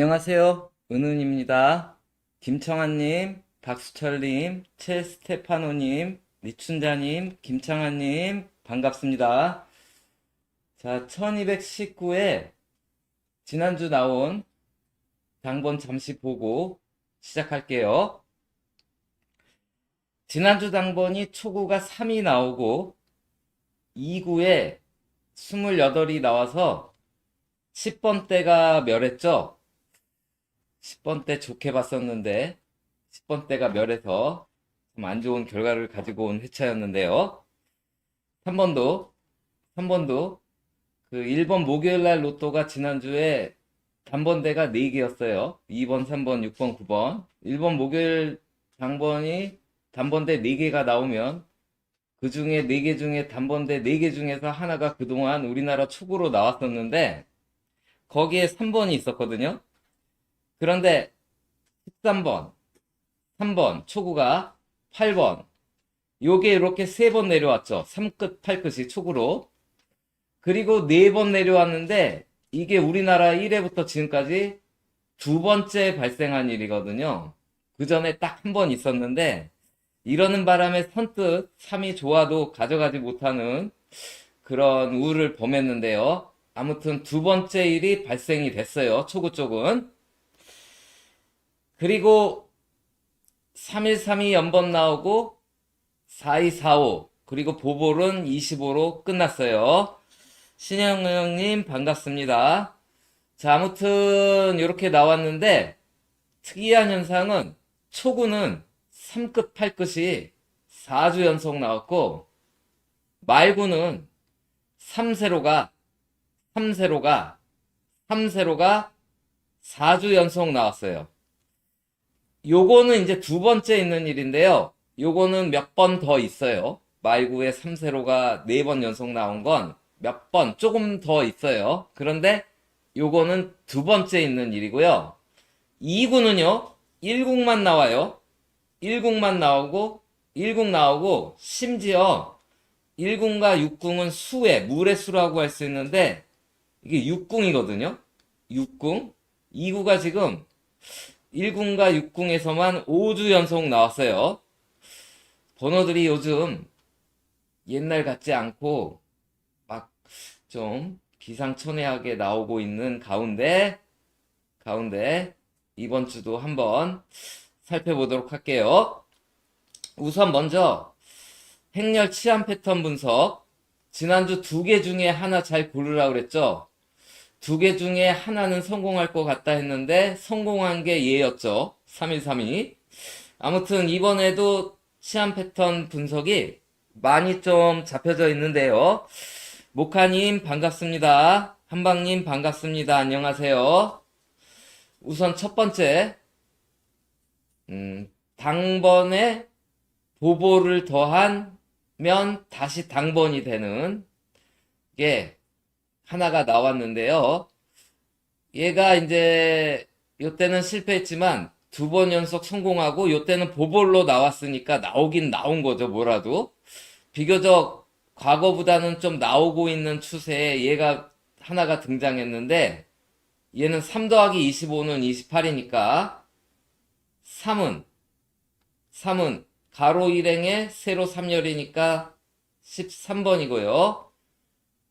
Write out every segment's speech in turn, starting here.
안녕하세요. 은은입니다. 김청아님, 박수철님, 최스테파노님, 리춘자님, 김창아님, 반갑습니다. 자, 1219에 지난주 나온 당번 잠시 보고 시작할게요. 지난주 당번이 초구가 3이 나오고 2구에 28이 나와서 10번대가 멸했죠? 10번 때 좋게 봤었는데 10번 때가 멸해서 좀 안 좋은 결과를 가지고 온 회차였는데요. 3번도 그 1번 목요일 날 로또가 지난주에 단번대가 4개였어요. 2번, 3번, 6번, 9번. 1번 목요일 당번이 단번대 4개가 나오면 그 중에 4개 중에 단번대 4개 중에서 하나가 그동안 우리나라 초구로 나왔었는데 거기에 3번이 있었거든요. 그런데 13번, 3번, 초구가 8번. 요게 이렇게 3번 내려왔죠. 3끝, 8끝이 초구로. 그리고 4번 내려왔는데 이게 우리나라 1회부터 지금까지 두 번째 발생한 일이거든요. 그 전에 딱 한 번 있었는데 이러는 바람에 선뜻 3이 좋아도 가져가지 못하는 그런 우를 범했는데요. 아무튼 두 번째 일이 발생이 됐어요. 초구 쪽은. 그리고 3132 연번 나오고 4245 그리고 보볼은 25로 끝났어요. 신영영님 반갑습니다. 자, 아무튼 이렇게 나왔는데 특이한 현상은 초구는 3끝 8끝이 4주 연속 나왔고 말구는 3세로가 3세로가 4주 연속 나왔어요. 요거는 이제 두 번째 있는 일인데요. 요거는 몇 번 더 있어요. 말구에 3세로가 4번 연속 나온 건 몇 번, 조금 더 있어요. 그런데 요거는 두 번째 있는 일이고요. 2구는요, 1국만 나와요. 1국만 나오고, 1국 나오고, 심지어 1국과 6국은 수의, 물의 수라고 할 수 있는데, 이게 6궁이거든요. 6궁. 2구가 지금 1궁과 6궁에서만 5주 연속 나왔어요. 번호들이 요즘 옛날 같지 않고 막 좀 기상천외하게 나오고 있는 가운데 이번 주도 한번 살펴보도록 할게요. 우선 먼저 행렬 치안 패턴 분석. 지난주 2개 중에 하나 잘 고르라고 그랬죠? 2개 중에 하나는 성공할 것 같다 했는데 성공한 게 얘였죠. 3132. 아무튼 이번에도 시한 패턴 분석이 많이 좀 잡혀져 있는데요. 모카님 반갑습니다. 한방님 반갑습니다. 안녕하세요. 우선 첫 번째, 당번에 보보를 더하면 다시 당번이 되는 게 하나가 나왔는데요. 얘가 이제 요때는 실패했지만 2번 연속 성공하고 요때는 보볼로 나왔으니까 나오긴 나온 거죠. 뭐라도 비교적 과거보다는 좀 나오고 있는 추세에 얘가 하나가 등장했는데 얘는 3 더하기 25는 28이니까 3은 가로 일행에 세로 3열이니까 13번이고요.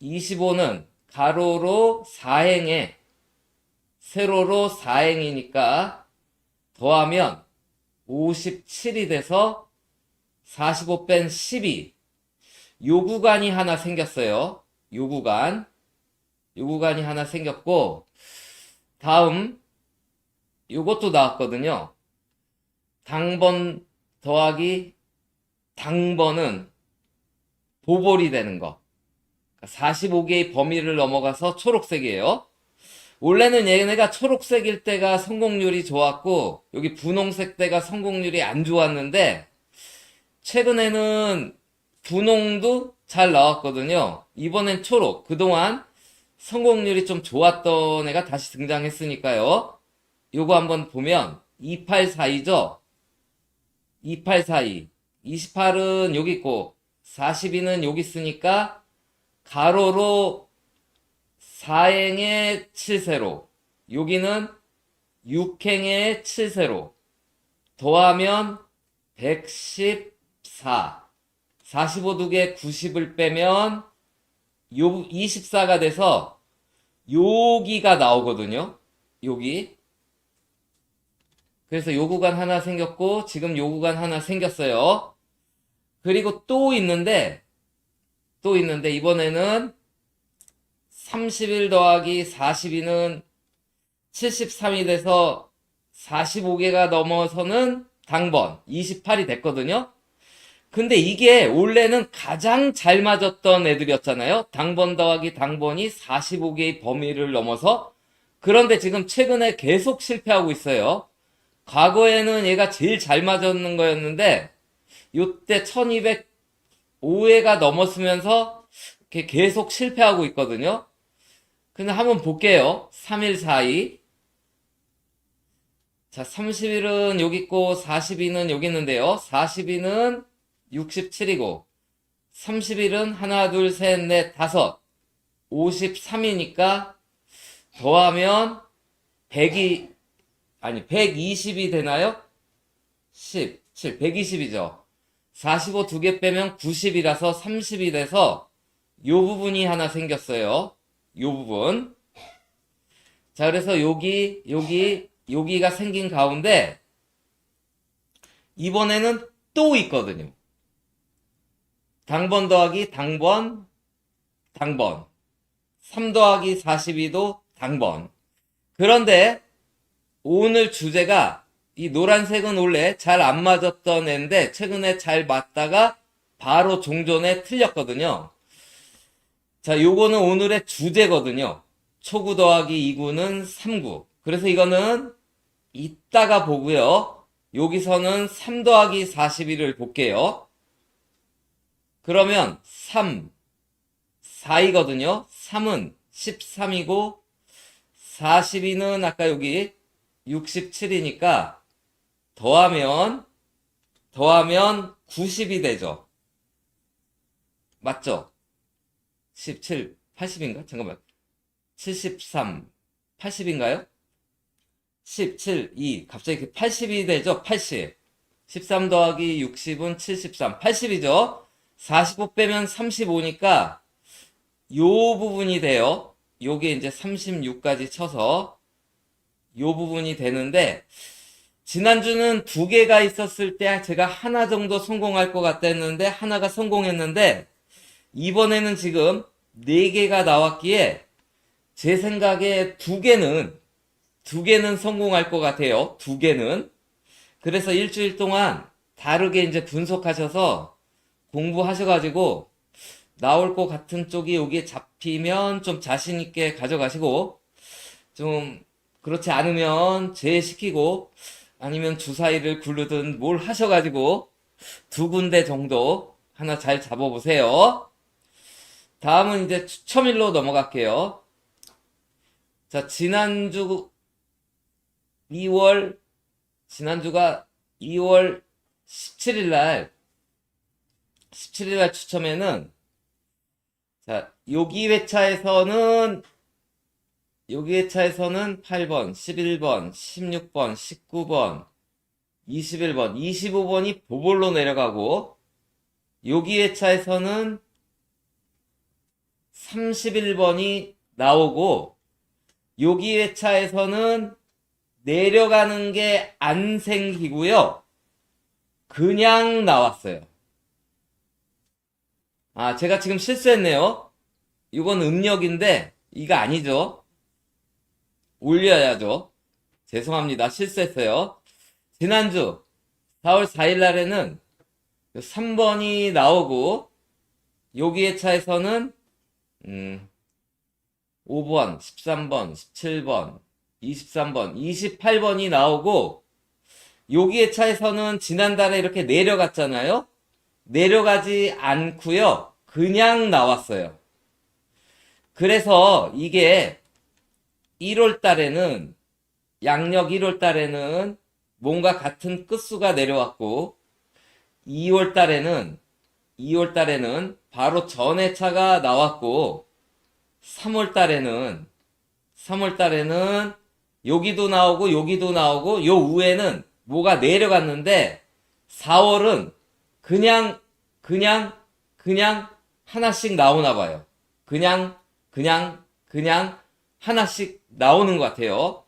25는 가로로 4행에 세로로 4행이니까 더하면 57이 돼서 45 뺀 12. 요 구간이 하나 생겼어요. 요 구간이 하나 생겼고, 다음, 요것도 나왔거든요. 당번 더하기 당번은 보볼이 되는 거. 45개의 범위를 넘어가서 초록색이에요. 원래는 얘네가 초록색일 때가 성공률이 좋았고 여기 분홍색 때가 성공률이 안 좋았는데 최근에는 분홍도 잘 나왔거든요. 이번엔 초록. 그동안 성공률이 좀 좋았던 애가 다시 등장했으니까요. 요거 한번 보면 2842죠. 2842. 28은 여기 있고 42는 여기 있으니까 가로로 4행의 7세로 여기는 6행에 7세로 더하면 114. 45 두개 90을 빼면 요 24가 돼서 여기가 나오거든요. 여기. 그래서 요 구간 하나 생겼고 지금 요 구간 하나 생겼어요. 그리고 또 있는데 이번에는 31 더하기 42는 73이 돼서 45개가 넘어서는 당번 28이 됐거든요. 근데 이게 원래는 가장 잘 맞았던 애들이었잖아요. 당번 더하기 당번이 45개의 범위를 넘어서. 그런데 지금 최근에 계속 실패하고 있어요. 과거에는 얘가 제일 잘 맞았는 거였는데 요때 1205회가 넘었으면서 이렇게 계속 실패하고 있거든요. 근데 한번 볼게요. 3142. 자, 30일은 여기 있고 42는 여기 있는데요. 42는 67이고 30일은 하나, 둘, 셋, 넷, 다섯 53이니까 더하면 120이 되나요? 17, 120이죠. 45 두 개 빼면 90이라서 30이 돼서 요 부분이 하나 생겼어요. 요 부분. 자, 그래서 여기가 생긴 가운데 이번에는 또 있거든요. 당번 더하기 당번 3 더하기 42도 당번. 그런데 오늘 주제가 이 노란색은 원래 잘 안 맞았던 애인데 최근에 잘 맞다가 바로 종전에 틀렸거든요. 자, 요거는 오늘의 주제거든요. 초구 더하기 2구는 3구. 그래서 이거는 이따가 보고요. 여기서는 3 더하기 42를 볼게요. 그러면 3, 4이거든요. 3은 13이고 42는 아까 여기 67이니까 더하면 90이 되죠. 맞죠? 17, 80인가? 잠깐만. 73, 80인가요? 17, 2. 갑자기 80이 되죠? 80. 13 더하기 60은 73. 80이죠? 45 빼면 35니까 요 부분이 돼요. 요게 이제 36까지 쳐서 요 부분이 되는데 지난주는 두 개가 있었을 때 제가 하나 정도 성공할 것 같았는데 하나가 성공했는데 이번에는 지금 네 개가 나왔기에 제 생각에 두 개는 성공할 것 같아요. 두 개는. 그래서 일주일 동안 다르게 이제 분석하셔서 공부하셔가지고 나올 것 같은 쪽이 여기에 잡히면 좀 자신있게 가져가시고 좀 그렇지 않으면 제시키고 아니면 주사위를 굴르든 뭘 하셔가지고 두 군데 정도 하나 잘 잡아보세요. 다음은 이제 추첨일로 넘어갈게요. 자, 지난주가 2월 17일날 추첨에는 자, 여기 회차에서는 8번, 11번, 16번, 19번, 21번, 25번이 보볼로 내려가고 여기 회차에서는 31번이 나오고 여기 회차에서는 내려가는 게 안 생기고요. 그냥 나왔어요. 아, 제가 지금 실수했네요. 이건 음력인데 이거 아니죠. 올려야죠. 죄송합니다. 실수했어요. 지난주 4월 4일 날에는 3번이 나오고 여기 회차에서는 5번, 13번, 17번, 23번, 28번이 나오고 여기 회차에서는 지난달에 이렇게 내려갔잖아요. 내려가지 않고요. 그냥 나왔어요. 그래서 이게 1월 달에는 양력 1월 달에는 뭔가 같은 끝수가 내려왔고 2월 달에는 바로 전회차가 나왔고 3월 달에는 여기도 나오고 여기도 나오고 요 위에는 뭐가 내려갔는데 4월은 그냥 그냥 그냥 하나씩 나오나 봐요. 그냥 하나씩 나오는 것 같아요.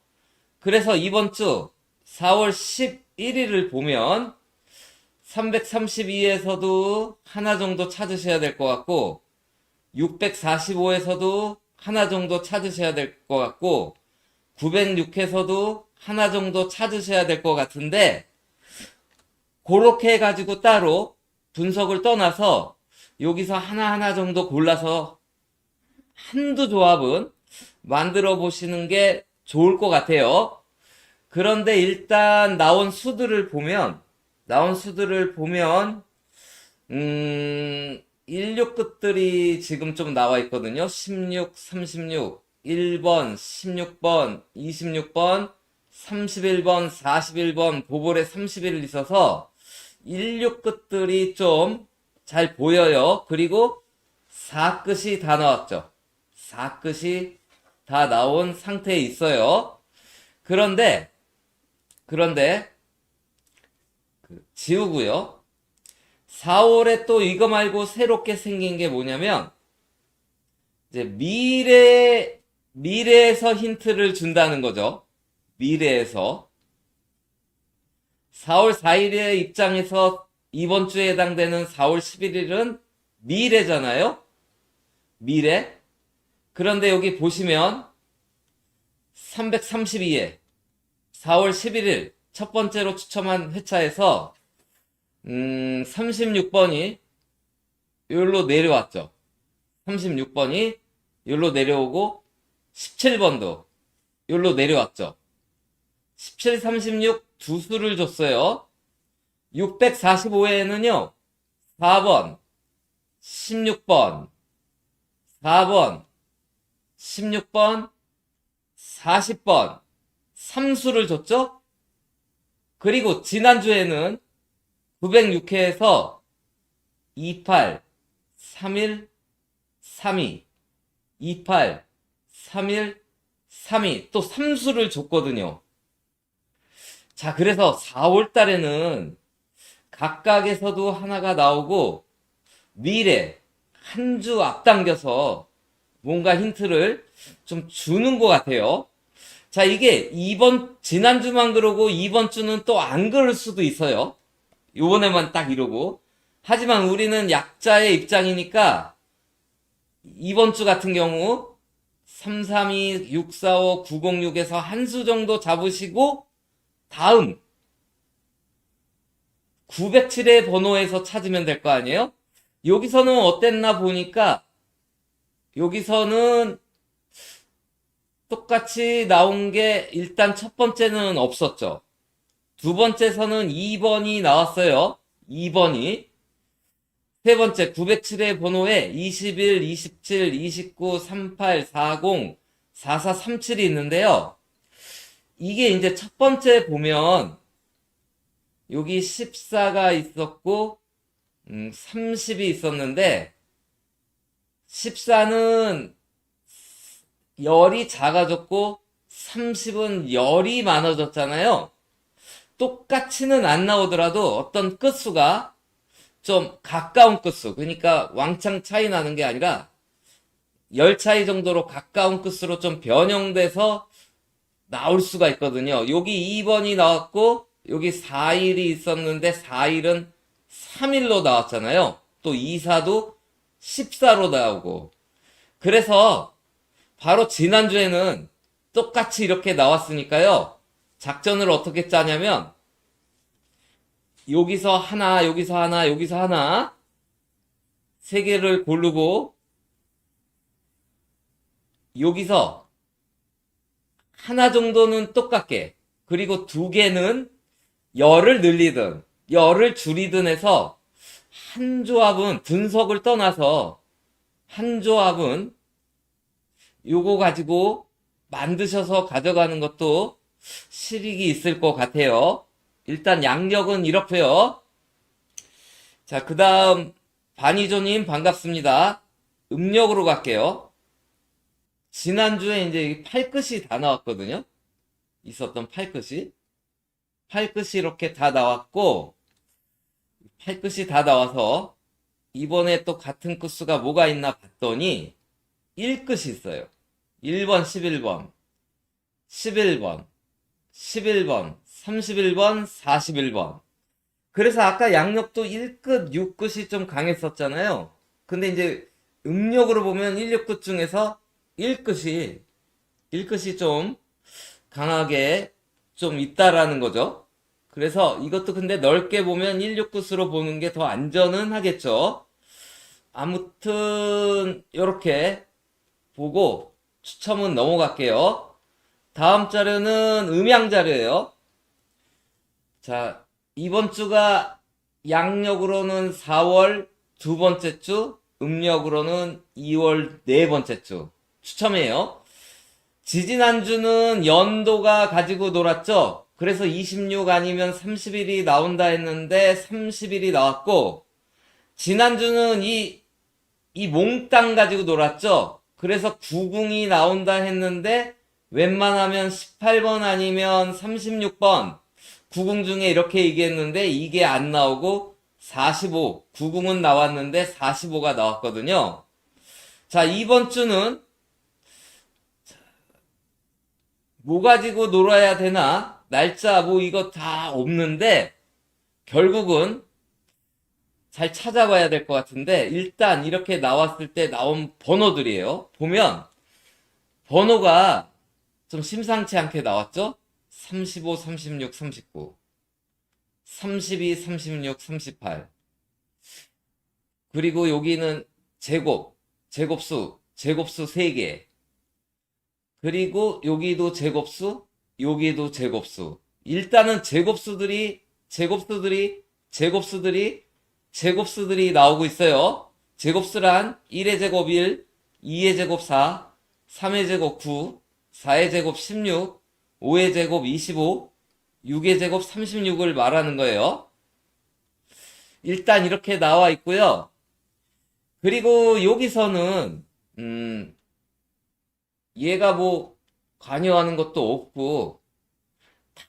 그래서 이번 주 4월 11일을 보면 332에서도 하나 정도 찾으셔야 될 것 같고 645에서도 하나 정도 찾으셔야 될 것 같고 906에서도 하나 정도 찾으셔야 될 것 같은데 그렇게 해가지고 따로 분석을 떠나서 여기서 하나하나 정도 골라서 한두 조합은 만들어 보시는 게 좋을 것 같아요. 그런데 일단 나온 수들을 보면 16급들이 지금 좀 나와 있거든요. 16, 36, 1번, 16번, 26번, 31번, 41번, 보볼에 31을 있어서 16끝들이 좀 잘 보여요. 그리고 4끝이 다 나왔죠. 4끝이 다 나온 상태에 있어요. 그런데 지우고요. 4월에 또 이거 말고 새롭게 생긴 게 뭐냐면 이제 미래에서 힌트를 준다는 거죠. 미래에서 4월 4일의 입장에서 이번 주에 해당되는 4월 11일은 미래잖아요. 미래. 그런데 여기 보시면 332회 4월 11일 첫 번째로 추첨한 회차에서 36번이 여기로 내려왔죠. 36번이 여기로 내려오고 17번도 여기로 내려왔죠. 17, 36 두 수를 줬어요. 645회에는요. 4번, 16번, 4번, 16번, 40번 3수를 줬죠? 그리고 지난주에는 906회에서 28, 31, 32, 28, 31, 32 또 3수를 줬거든요. 자, 그래서 4월 달에는 각각에서도 하나가 나오고 미래 한 주 앞당겨서 뭔가 힌트를 좀 주는 것 같아요. 자, 이게 지난주만 그러고 이번 주는 또 안 그럴 수도 있어요. 요번에만 딱 이러고. 하지만 우리는 약자의 입장이니까 이번 주 같은 경우 332, 645, 906에서 한 수 정도 잡으시고 다음 907의 번호에서 찾으면 될 거 아니에요? 여기서는 어땠나 보니까 여기서는 똑같이 나온 게 일단 첫 번째는 없었죠. 두 번째서는 2번이 나왔어요. 2번이. 세 번째 907의 번호에 21, 27, 29, 38, 40, 44, 37이 있는데요. 이게 이제 첫 번째 보면 여기 14가 있었고 30이 있었는데 14는 열이 작아졌고 30은 열이 많아졌잖아요. 똑같이는 안 나오더라도 어떤 끝수가 좀 가까운 끝수, 그러니까 왕창 차이 나는 게 아니라 열 차이 정도로 가까운 끝수로 좀 변형돼서 나올 수가 있거든요. 여기 2번이 나왔고 여기 4일이 있었는데 4일은 3일로 나왔잖아요. 또 2사도 14로 나오고. 그래서 바로 지난주에는 똑같이 이렇게 나왔으니까요. 작전을 어떻게 짜냐면 여기서 하나, 여기서 하나, 여기서 하나 세 개를 고르고 여기서 하나 정도는 똑같게 그리고 두 개는 열을 늘리든 열을 줄이든 해서 한 조합은 분석을 떠나서 한 조합은 요거 가지고 만드셔서 가져가는 것도 실익이 있을 것 같아요. 일단 양력은 이렇고요. 자, 그 다음 바니조님 반갑습니다. 음력으로 갈게요. 지난주에 이제 8끝이 다 나왔거든요. 있었던 팔끝이 이렇게 다 나왔고, 팔끝이 다 나와서 이번에 또 같은 끝수가 뭐가 있나 봤더니 1끝이 있어요. 1번, 11번, 11번, 11번, 31번, 41번. 그래서 아까 양력도 1끝, 6끝이 좀 강했었잖아요. 근데 이제 음력으로 보면 1, 6끝 중에서 1끝이 좀 강하게 좀 있다라는 거죠. 그래서 이것도 근데 넓게 보면 1, 6끝으로 보는 게 더 안전은 하겠죠. 아무튼 이렇게 보고 추첨은 넘어갈게요. 다음 자료는 음양 자료예요. 자, 이번 주가 양력으로는 4월 두 번째 주, 음력으로는 2월 네 번째 주. 추첨이에요. 지지난주는 연도가 가지고 놀았죠? 그래서 26 아니면 30일이 나온다 했는데 30일이 나왔고, 지난주는 이 몽땅 가지고 놀았죠? 그래서 90이 나온다 했는데, 웬만하면 18번 아니면 36번, 90 중에 이렇게 얘기했는데, 이게 안 나오고, 45, 90은 나왔는데 45가 나왔거든요. 자, 이번 주는 뭐 가지고 놀아야 되나? 날짜 뭐 이거 다 없는데, 결국은 잘 찾아봐야 될 것 같은데, 일단 이렇게 나왔을 때 나온 번호들이에요. 보면, 번호가 좀 심상치 않게 나왔죠? 35, 36, 39, 32, 36, 38. 그리고 여기는 제곱수 3개. 그리고 여기도 여기도 제곱수. 일단은 제곱수들이 나오고 있어요. 제곱수란 1의 제곱 1, 2의 제곱 4, 3의 제곱 9, 4의 제곱 16, 5의 제곱 25, 6의 제곱 36을 말하는 거예요. 일단 이렇게 나와 있고요. 그리고 여기서는 얘가 뭐 관여하는 것도 없고,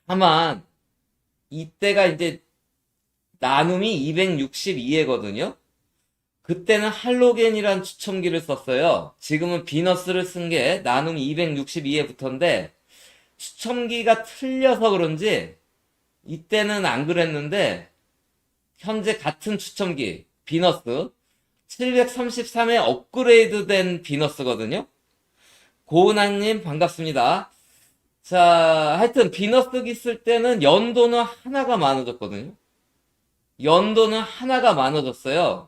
다만 이때가 이제 나눔이 262회거든요. 그때는 할로겐이란 추첨기를 썼어요. 지금은 비너스를 쓴 게 나눔 262회부터인데, 추첨기가 틀려서 그런지 이때는 안 그랬는데, 현재 같은 추첨기 비너스 733회 업그레이드된 비너스거든요. 고은아님 반갑습니다. 자, 하여튼 비너스기 쓸 때는 연도는 하나가 많아졌거든요. 연도는 하나가 많아졌어요.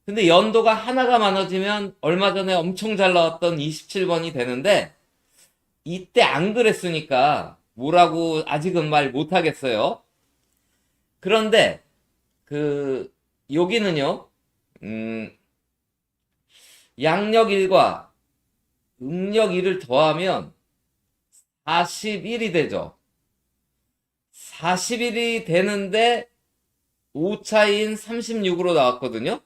근데 연도가 하나가 많아지면 얼마 전에 엄청 잘 나왔던 27번이 되는데, 이때 안 그랬으니까 뭐라고 아직은 말 못하겠어요. 그런데 여기는요, 양력 1과 음력 1을 더하면 41이 되죠. 41이 되는데 오차인 36으로 나왔거든요.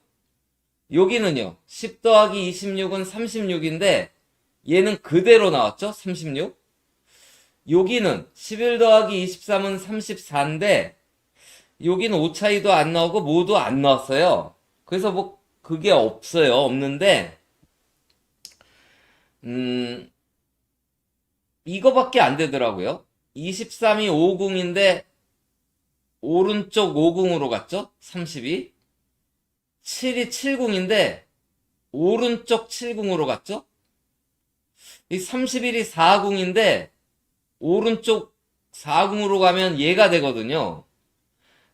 여기는요, 10 더하기 26은 36인데 얘는 그대로 나왔죠. 36. 여기는 11 더하기 23은 34인데 여기는 오차이도 안 나오고 모두 안 나왔어요. 그래서 뭐 그게 없는데 이거밖에 안 되더라고요. 23이 50인데 오른쪽 50으로 갔죠? 32. 7이 70인데 오른쪽 70으로 갔죠? 이 31이 40인데 오른쪽 40으로 가면 얘가 되거든요.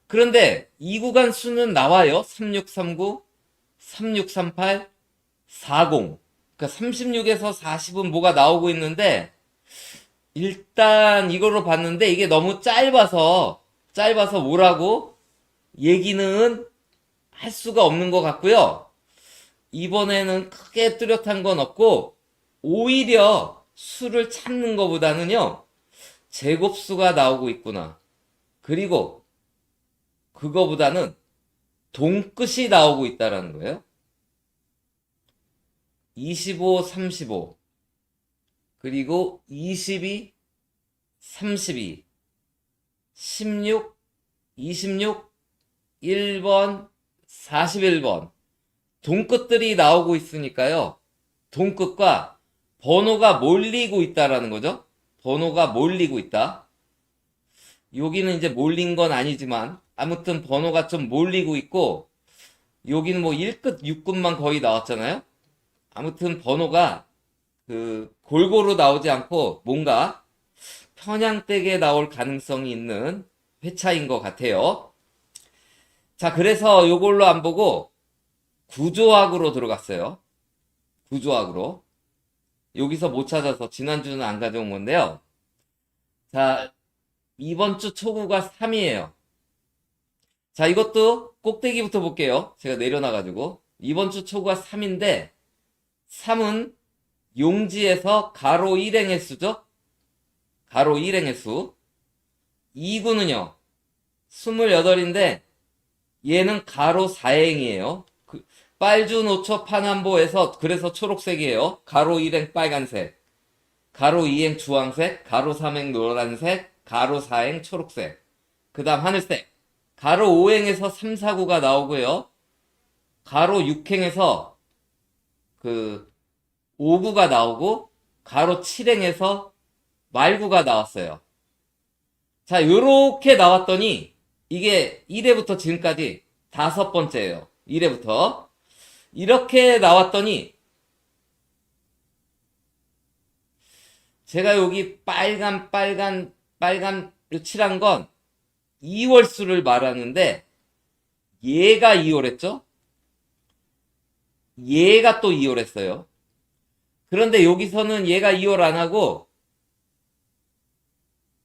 그런데 이 구간 수는 나와요. 3639, 3638, 40. 그러니까 36에서 40은 뭐가 나오고 있는데, 일단 이걸로 봤는데 이게 너무 짧아서 뭐라고 얘기는 할 수가 없는 것 같고요. 이번에는 크게 뚜렷한 건 없고, 오히려 수를 찾는 것보다는요, 제곱수가 나오고 있구나. 그리고 그거보다는 동끝이 나오고 있다라는 거예요. 25, 35. 그리고 22, 32, 16, 26, 1번, 41번. 동끝들이 나오고 있으니까요. 동끝과 번호가 몰리고 있다라는 거죠. 번호가 몰리고 있다. 여기는 이제 몰린 건 아니지만 아무튼 번호가 좀 몰리고 있고, 여기는 뭐 1끝, 6끝만 거의 나왔잖아요. 아무튼 번호가 골고루 나오지 않고 뭔가 편향되게 나올 가능성이 있는 회차인 것 같아요. 자, 그래서 요걸로 안 보고 구조학으로 들어갔어요. 구조학으로. 여기서 못 찾아서 지난주는 안 가져온 건데요. 자, 이번 주 초구가 3이에요. 자, 이것도 꼭대기부터 볼게요. 제가 내려놔가지고. 이번 주 초구가 3인데, 3은 용지에서 가로 1행의 수죠? 가로 1행의 수. 2구는요, 28인데, 얘는 가로 4행이에요. 빨주, 노초, 파남보에서, 그래서 초록색이에요. 가로 1행 빨간색, 가로 2행 주황색, 가로 3행 노란색, 가로 4행 초록색. 그 다음 하늘색. 가로 5행에서 3, 4구가 나오고요. 가로 6행에서 5구가 나오고, 가로 7행에서 말구가 나왔어요. 자, 요렇게 나왔더니, 이게 1회부터 지금까지 5번째예요. 1회부터. 이렇게 나왔더니, 제가 여기 빨간 칠한 건 2월수를 말하는데, 얘가 2월했죠? 얘가 또 2월했어요. 그런데 여기서는 얘가 2월 안 하고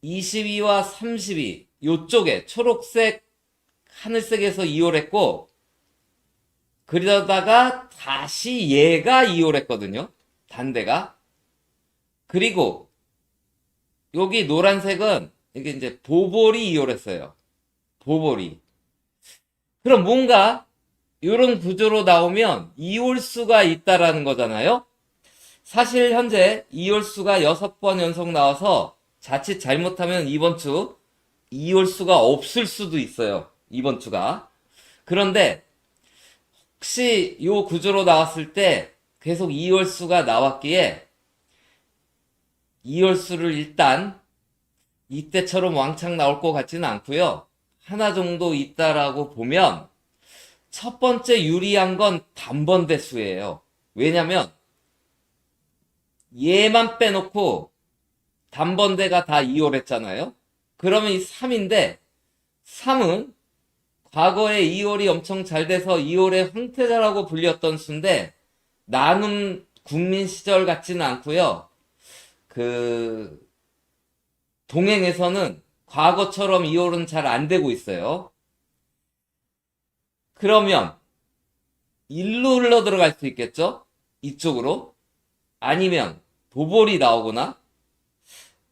22와 32 요쪽에 초록색 하늘색에서 2월 했고, 그러다가 다시 얘가 2월 했거든요. 단대가. 그리고 여기 노란색은 이게 이제 보볼이 2월 했어요. 보볼이. 그럼 뭔가 이런 구조로 나오면 2월수가 있다라는 거잖아요. 사실 현재 2월수가 6번 연속 나와서 자칫 잘못하면 이번 주 2월수가 없을 수도 있어요. 이번 주가. 그런데 혹시 이 구조로 나왔을 때 계속 2월수가 나왔기에 2월수를 일단 이때처럼 왕창 나올 것 같지는 않고요. 하나 정도 있다라고 보면 첫 번째 유리한 건 단번대 수예요. 왜냐면 얘만 빼놓고 단번대가 다 2월 했잖아요. 그러면 이 3인데 3은 과거에 2월이 엄청 잘 돼서 2월의 황태자라고 불렸던 수인데 나눔 국민 시절 같지는 않고요. 동행에서는 과거처럼 2월은 잘 안 되고 있어요. 그러면 일로 흘러 들어갈 수 있겠죠? 이쪽으로. 아니면 도볼이 나오거나.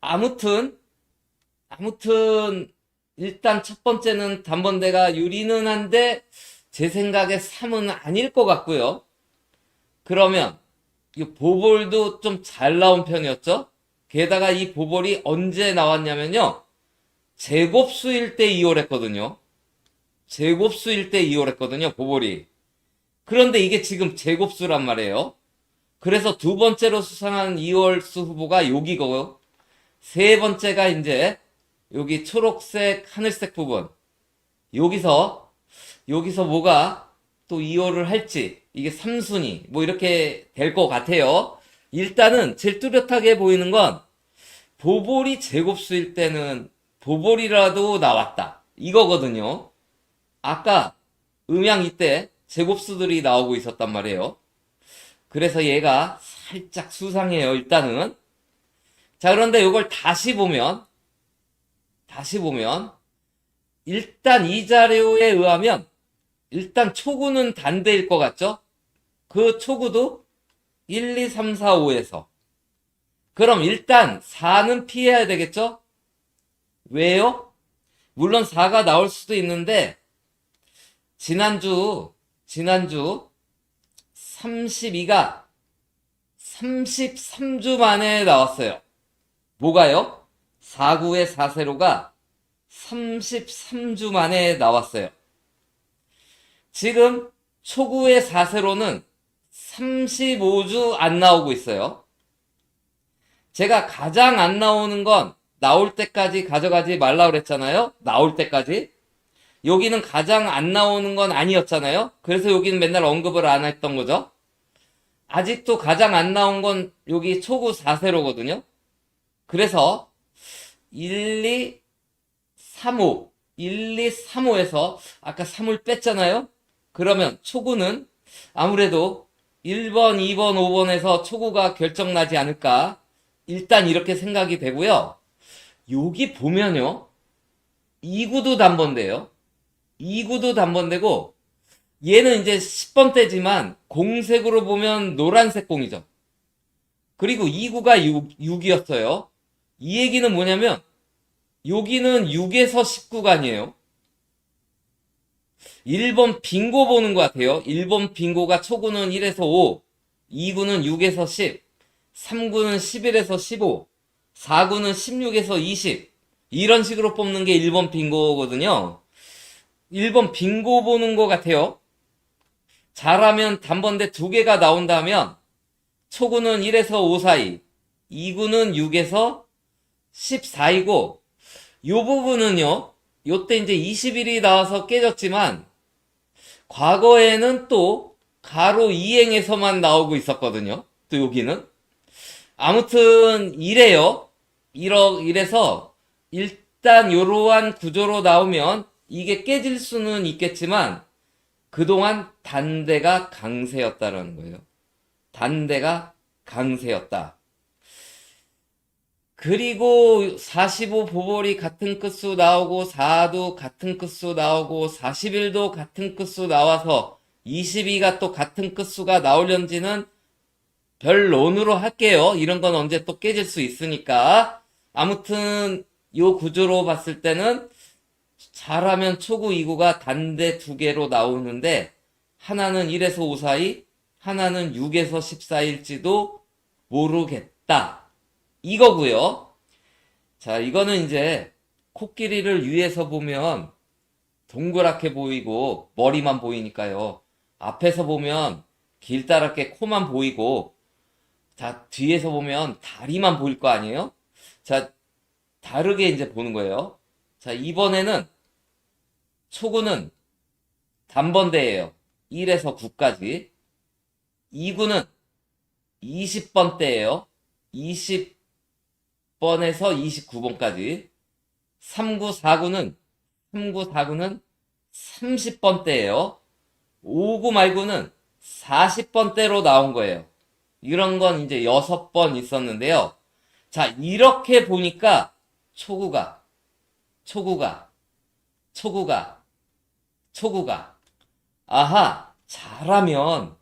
아무튼 일단 첫 번째는 단번대가 유리는 한데 제 생각에 3은 아닐 것 같고요. 그러면 이 보볼도 좀 잘 나온 편이었죠? 게다가 이 보볼이 언제 나왔냐면요. 제곱수일 때 2월 했거든요. 제곱수일 때 2월 했거든요. 보볼이. 그런데 이게 지금 제곱수란 말이에요. 그래서 두 번째로 수상한 2월수 후보가 여기고요. 세 번째가 이제 여기 초록색 하늘색 부분. 여기서 뭐가 또 2월을 할지, 이게 3순위 뭐 이렇게 될 것 같아요. 일단은 제일 뚜렷하게 보이는 건 보볼이 제곱수일 때는 보볼이라도 나왔다 이거거든요. 아까 음양 이때 제곱수들이 나오고 있었단 말이에요. 그래서 얘가 살짝 수상해요. 일단은. 자, 그런데 이걸 다시 보면 일단 이 자료에 의하면 일단 초구는 단대일 것 같죠? 그 초구도 1, 2, 3, 4, 5에서. 그럼 일단 4는 피해야 되겠죠? 왜요? 물론 4가 나올 수도 있는데 지난주 32가 33주 만에 나왔어요. 뭐가요? 4구의 4세로가 33주 만에 나왔어요. 지금 초구의 4세로는 35주 안 나오고 있어요. 제가 가장 안 나오는 건 나올 때까지 가져가지 말라 그랬잖아요. 나올 때까지. 여기는 가장 안 나오는 건 아니었잖아요. 그래서 여기는 맨날 언급을 안 했던 거죠. 아직도 가장 안 나온 건 여기 초구 4세로거든요. 그래서 1, 2, 3, 5. 1, 2, 3, 5에서 아까 3을 뺐잖아요. 그러면 초구는 아무래도 1번, 2번, 5번에서 초구가 결정나지 않을까. 일단 이렇게 생각이 되고요. 여기 보면요. 2구도 단번대예요. 2구도 단번대고 얘는 이제 10번대지만 공색으로 보면 노란색 공이죠. 그리고 2구가 6이었어요. 이 얘기는 뭐냐면 여기는 6에서 19간이에요. 1번 빙고 보는 것 같아요. 1번 빙고가 초구는 1에서 5, 2구는 6에서 10, 3구는 11에서 15, 4구는 16에서 20. 이런 식으로 뽑는 게 1번 빙고거든요. 1번 빙고 보는 것 같아요. 잘하면 단번대 2개가 나온다면 초구는 1에서 5 사이, 2구는 6에서 10 사이고 요 부분은요. 요때 이제 21이 나와서 깨졌지만 과거에는 또 가로 이행에서만 나오고 있었거든요. 또 여기는 아무튼 이래요. 이래서 일단 이러한 구조로 나오면 이게 깨질 수는 있겠지만 그동안 단대가 강세였다라는 거예요. 단대가 강세였다. 그리고 45 보볼이 같은 끝수 나오고 4도 같은 끝수 나오고 41도 같은 끝수 나와서 22가 또 같은 끝수가 나오려는지는 별론으로 할게요. 이런 건 언제 또 깨질 수 있으니까. 아무튼 요 구조로 봤을 때는 잘하면 초구 2구가 단대 2개로 나오는데 하나는 1에서 5 사이, 하나는 6에서 10 사이일지도 모르겠다. 이거고요. 자, 이거는 이제 코끼리를 위에서 보면 동그랗게 보이고 머리만 보이니까요. 앞에서 보면 길다랗게 코만 보이고 자, 뒤에서 보면 다리만 보일 거 아니에요? 자, 다르게 이제 보는 거예요. 자, 이번에는 초구는 단번대예요. 1에서 9까지. 2구는 20번대예요. 20번에서 29번까지. 3구, 4구는 30번대예요. 5구 말고는 40번대로 나온 거예요. 이런 건 이제 6번 있었는데요. 자, 이렇게 보니까 초구가 아하, 잘하면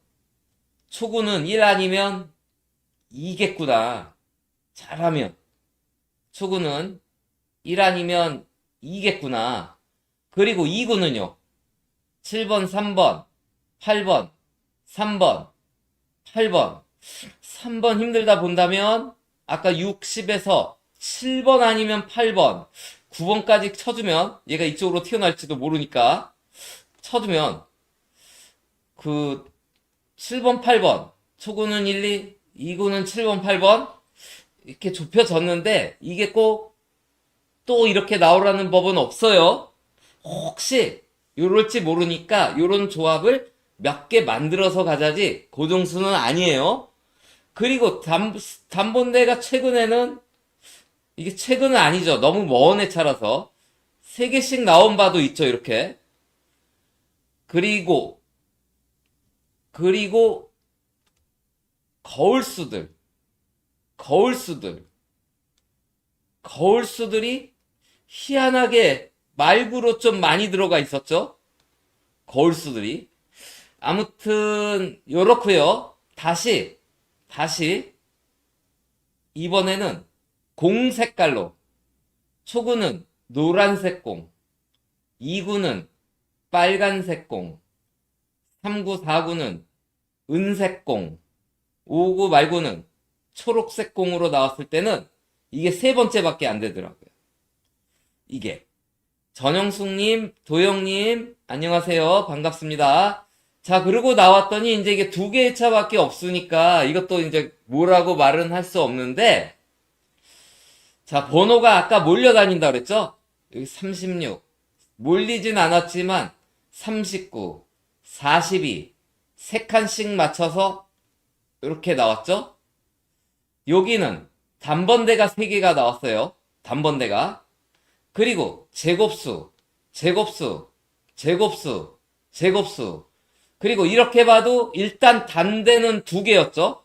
초구는 1 아니면 2겠구나. 잘하면 초구는 1 아니면 2겠구나. 그리고 2구는요. 7번, 3번, 8번, 3번, 8번. 3번 힘들다 본다면 아까 60에서 7번 아니면 8번, 9번까지 쳐주면 얘가 이쪽으로 튀어나올지도 모르니까 쳐주면 그 7번, 8번 초구는 1, 2, 2구는 7번, 8번 이렇게 좁혀졌는데 이게 꼭 또 이렇게 나오라는 법은 없어요. 혹시 요럴지 모르니까 요런 조합을 몇 개 만들어서 가자지 고정수는 아니에요. 그리고 단번대가 최근에는 이게 최근은 아니죠. 너무 먼 해차라서 3개씩 나온 바도 있죠. 이렇게. 그리고 거울수들이 희한하게 말구로 좀 많이 들어가 있었죠. 거울수들이. 아무튼 요렇고요. 다시 이번에는 공 색깔로 초구는 노란색 공, 2구는 빨간색 공, 3구, 4구는 은색 공, 5구 말고는 초록색 공으로 나왔을 때는 이게 세 번째밖에 안 되더라고요. 이게. 전영숙님, 도영님, 안녕하세요. 반갑습니다. 자, 그러고 나왔더니 이제 이게 두 개의 차밖에 없으니까 이것도 이제 뭐라고 말은 할 수 없는데, 자, 번호가 아까 몰려다닌다 그랬죠? 여기 36. 몰리진 않았지만 39, 42, 세 칸씩 맞춰서 이렇게 나왔죠? 여기는 단번대가 3개가 나왔어요. 단번대가. 그리고 제곱수, 제곱수, 제곱수, 제곱수. 그리고 이렇게 봐도 일단 단대는 2개였죠?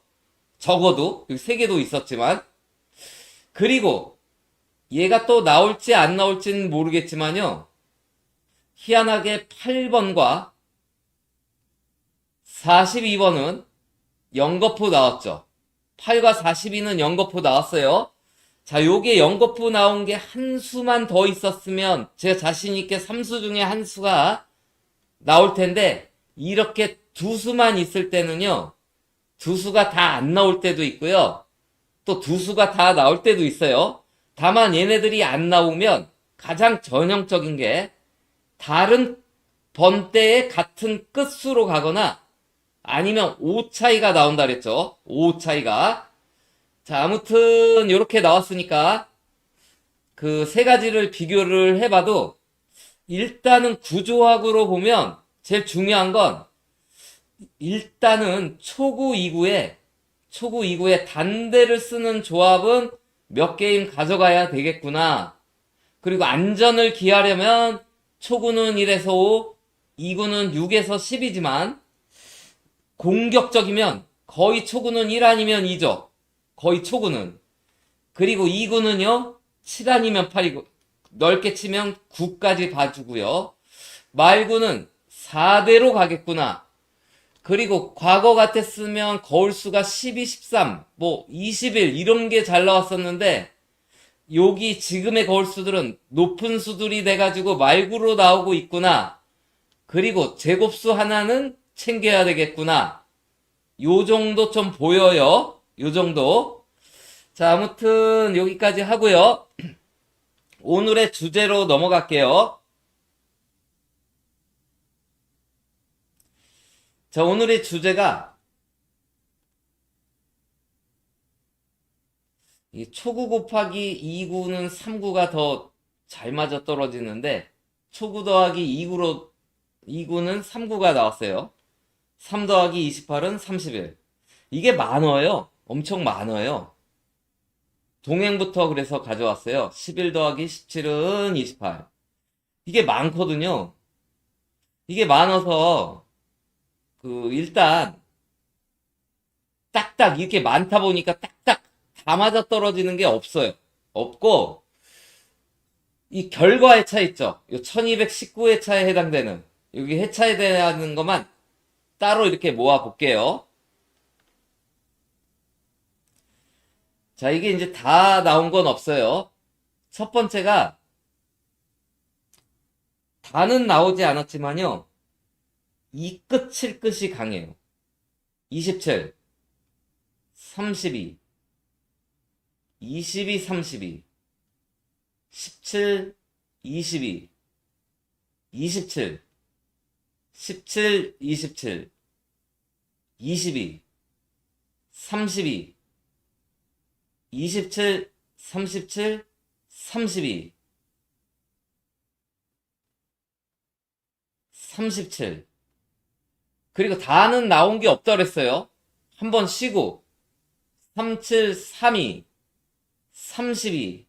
적어도. 여기 3개도 있었지만. 그리고 얘가 또 나올지 안 나올지는 모르겠지만요. 희한하게 8번과 42번은 연거푸 나왔죠. 8과 42는 연거푸 나왔어요. 자, 요게 연거푸 나온 게 한 수만 더 있었으면 제가 자신있게 3수 중에 한 수가 나올 텐데, 이렇게 두 수만 있을 때는요, 두 수가 다 안 나올 때도 있고요. 또 두 수가 다 나올 때도 있어요. 다만 얘네들이 안 나오면 가장 전형적인 게 다른 번대의 같은 끝수로 가거나 아니면 5 차이가 나온다 그랬죠. 5 차이가. 자, 아무튼 이렇게 나왔으니까 그 세 가지를 비교를 해봐도 일단은 구조학으로 보면 제일 중요한 건 일단은 초구 2구에 단대를 쓰는 조합은 몇 게임 가져가야 되겠구나. 그리고 안전을 기하려면 초구는 1에서 5, 2구는 6에서 10이지만 공격적이면 거의 초구는 1 아니면 2죠. 거의 초구는. 그리고 2구는요. 7 아니면 8이고 넓게 치면 9까지 봐주고요. 말구는 4대로 가겠구나. 그리고 과거 같았으면 거울수가 12, 13, 뭐 21 이런 게 잘 나왔었는데 여기 지금의 거울수들은 높은 수들이 돼가지고 말구로 나오고 있구나. 그리고 제곱수 하나는 챙겨야 되겠구나. 요 정도 좀 보여요. 요 정도. 자, 아무튼 여기까지 하고요. 오늘의 주제로 넘어갈게요. 자, 오늘의 주제가 이 초구 곱하기 2구는 3구가 더 잘 맞아 떨어지는데 초구 더하기 2구는 3구가 나왔어요. 3 더하기 28은 31. 이게 많아요. 엄청 많아요. 동행부터 그래서 가져왔어요. 11 더하기 17은 28. 이게 많거든요. 이게 많아서 일단 딱딱 이렇게 많다 보니까 딱딱 다 맞아 떨어지는 게 없어요. 없고 이 결과의 차 있죠. 이 1219회차에 해당되는 여기 회차에 대한 것만 따로 이렇게 모아 볼게요. 자, 이게 이제 다 나온 건 없어요. 첫 번째가 다는 나오지 않았지만요. 이 끝, 7끝이 강해요. 27, 32, 22, 32, 17, 22, 27, 17, 27, 22, 32, 27, 37, 32, 37. 그리고 다는 나온 게 없다 그랬어요. 한번 쉬고 37, 32, 32,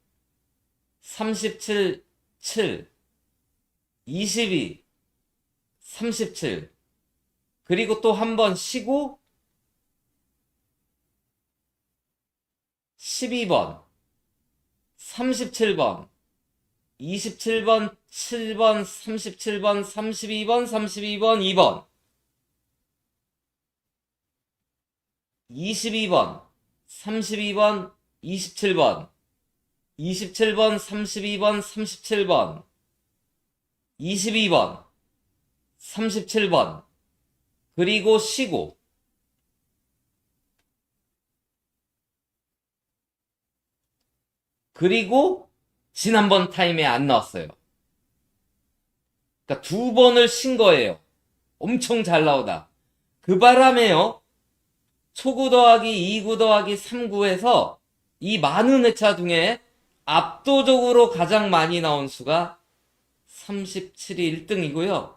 37, 7, 22, 37. 그리고 또 한 번 쉬고 12번, 37번, 27번, 7번, 37번, 32번, 32번, 2번, 22번, 32번, 27번, 27번, 32번, 37번, 22번, 37번, 그리고 쉬고, 그리고 지난번 타임에 안 나왔어요. 그러니까 두 번을 신 거예요. 엄청 잘 나오다. 그 바람에요. 초구 더하기 2구 더하기 3구에서 이 많은 회차 중에 압도적으로 가장 많이 나온 수가 37이 1등이고요.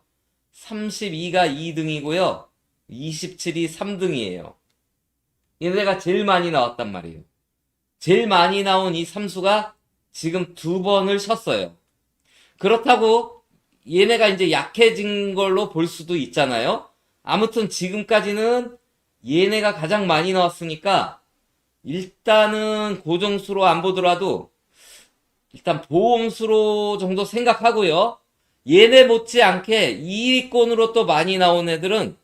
32가 2등이고요. 27이 3등이에요. 얘네가 제일 많이 나왔단 말이에요. 제일 많이 나온 이 삼수가 지금 두 번을 쉬었어요. 그렇다고 얘네가 이제 약해진 걸로 볼 수도 있잖아요. 아무튼 지금까지는 얘네가 가장 많이 나왔으니까 일단은 고정수로 안 보더라도 일단 보험수로 정도 생각하고요. 얘네 못지않게 2위권으로 또 많이 나온 애들은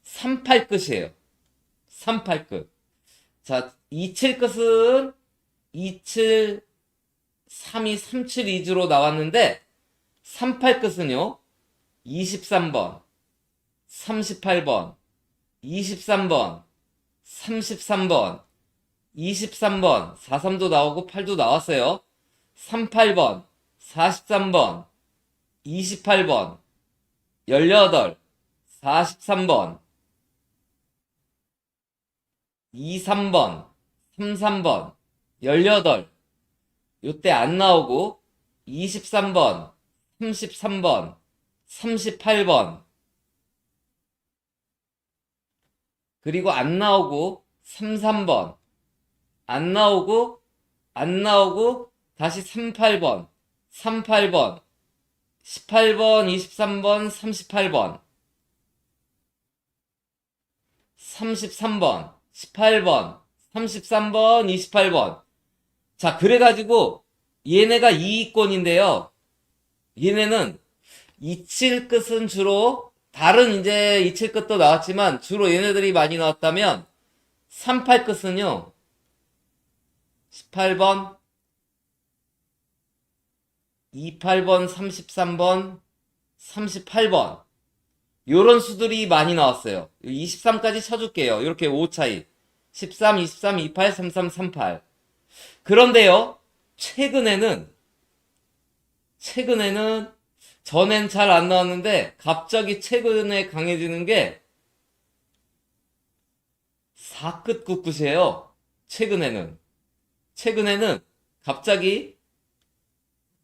38끝이에요. 38끝. 자, 27끝은 27, 32, 37 위주로 나왔는데 38끝은요. 23번, 38번, 23번, 33번, 23번, 43도 나오고 8도 나왔어요. 38번, 43번, 28번, 18, 43번, 23번, 33번, 18, 요때 안 나오고 23번, 33번, 38번, 그리고 안 나오고 33번, 안 나오고 다시 38번, 38번, 18번, 23번, 38번, 33번, 18번, 33번, 28번. 자, 그래가지고 얘네가 2위권인데요. 얘네는 27끝은 주로 다른 이제 27끝도 나왔지만 주로 얘네들이 많이 나왔다면 38끝은요. 18번, 28번, 33번, 38번 요런 수들이 많이 나왔어요. 23까지 쳐줄게요. 이렇게 5 차이. 13, 23, 28, 33, 38. 그런데요. 최근에는 전엔 잘 안 나왔는데 갑자기 최근에 강해지는 게 4끝 9끝이에요. 최근에는 갑자기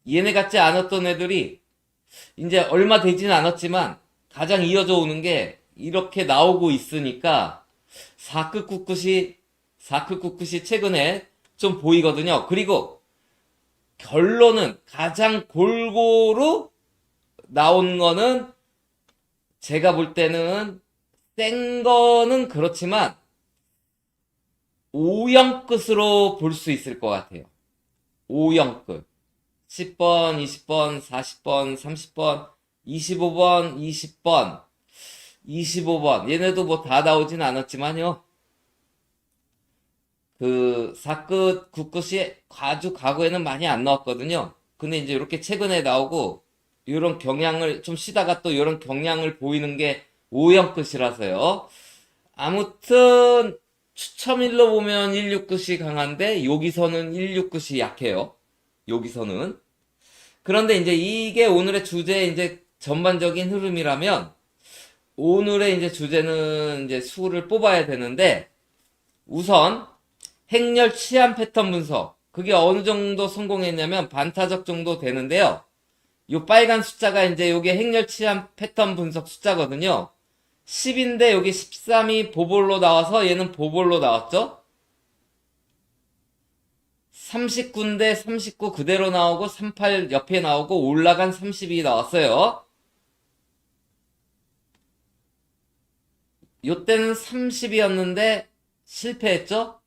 얘네 같지 않았던 애들이 이제 얼마 되지는 않았지만 가장 이어져 오는 게 이렇게 나오고 있으니까 4끝 9끝이 최근에 좀 보이거든요. 그리고 결론은 가장 골고루 나온 거는 제가 볼 때는 센 거는 그렇지만 5형 끝으로 볼 수 있을 것 같아요. 5형 끝. 10번, 20번, 40번, 30번, 25번, 20번, 25번. 얘네도 뭐 다 나오진 않았지만요. 그 4끝, 9끝이 아주 과거에는 많이 안 나왔거든요. 근데 이제 이렇게 최근에 나오고 이런 경향을 좀 쉬다가 또 이런 경향을 보이는 게 5형 끝이라서요. 아무튼 추첨일로 보면 16끝이 강한데 여기서는 16끝이 약해요. 여기서는. 그런데 이제 이게 오늘의 주제 이제 전반적인 흐름이라면 오늘의 이제 주제는 이제 수를 뽑아야 되는데 우선 행렬 치안 패턴 분석. 그게 어느 정도 성공했냐면 반타적 정도 되는데요. 요 빨간 숫자가 이제 요게 행렬 치안 패턴 분석 숫자거든요. 10인데 여기 13이 보볼로 나와서 얘는 보볼로 나왔죠? 39인데 39 그대로 나오고 38 옆에 나오고 올라간 32 나왔어요. 요때는 30이었는데 실패했죠?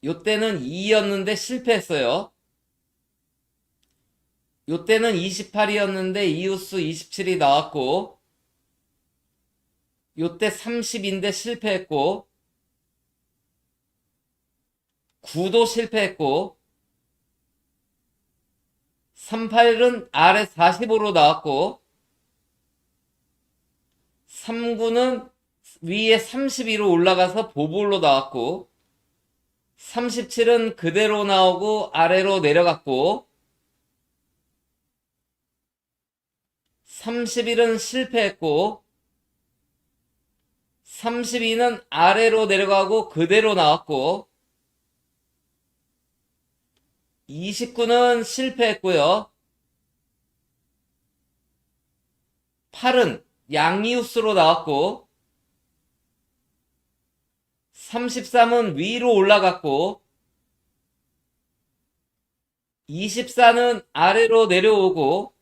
요때는 2였는데 실패했어요. 요때는 28이었는데 이웃수 27이 나왔고 요때 30인데 실패했고 9도 실패했고 38은 아래 45로 나왔고 39는 위에 32로 올라가서 보볼로 나왔고 37은 그대로 나오고 아래로 내려갔고 31은 실패했고 32는 아래로 내려가고 그대로 나왔고 29는 실패했고요. 8은 양이웃으로 나왔고 33은 위로 올라갔고 24는 아래로 내려오고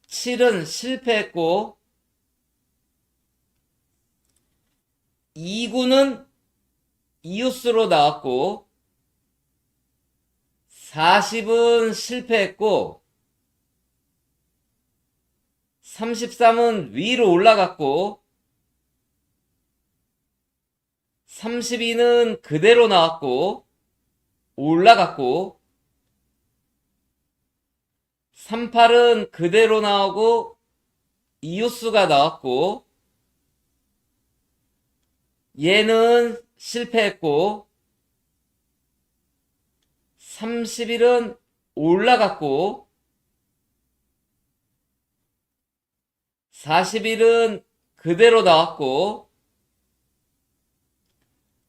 7은 실패했고 29는 이웃으로 나왔고 40은 실패했고 33은 위로 올라갔고 32는 그대로 나왔고 올라갔고 38은 그대로 나오고 이웃수가 나왔고 얘는 실패했고 31은 올라갔고 41은 그대로 나왔고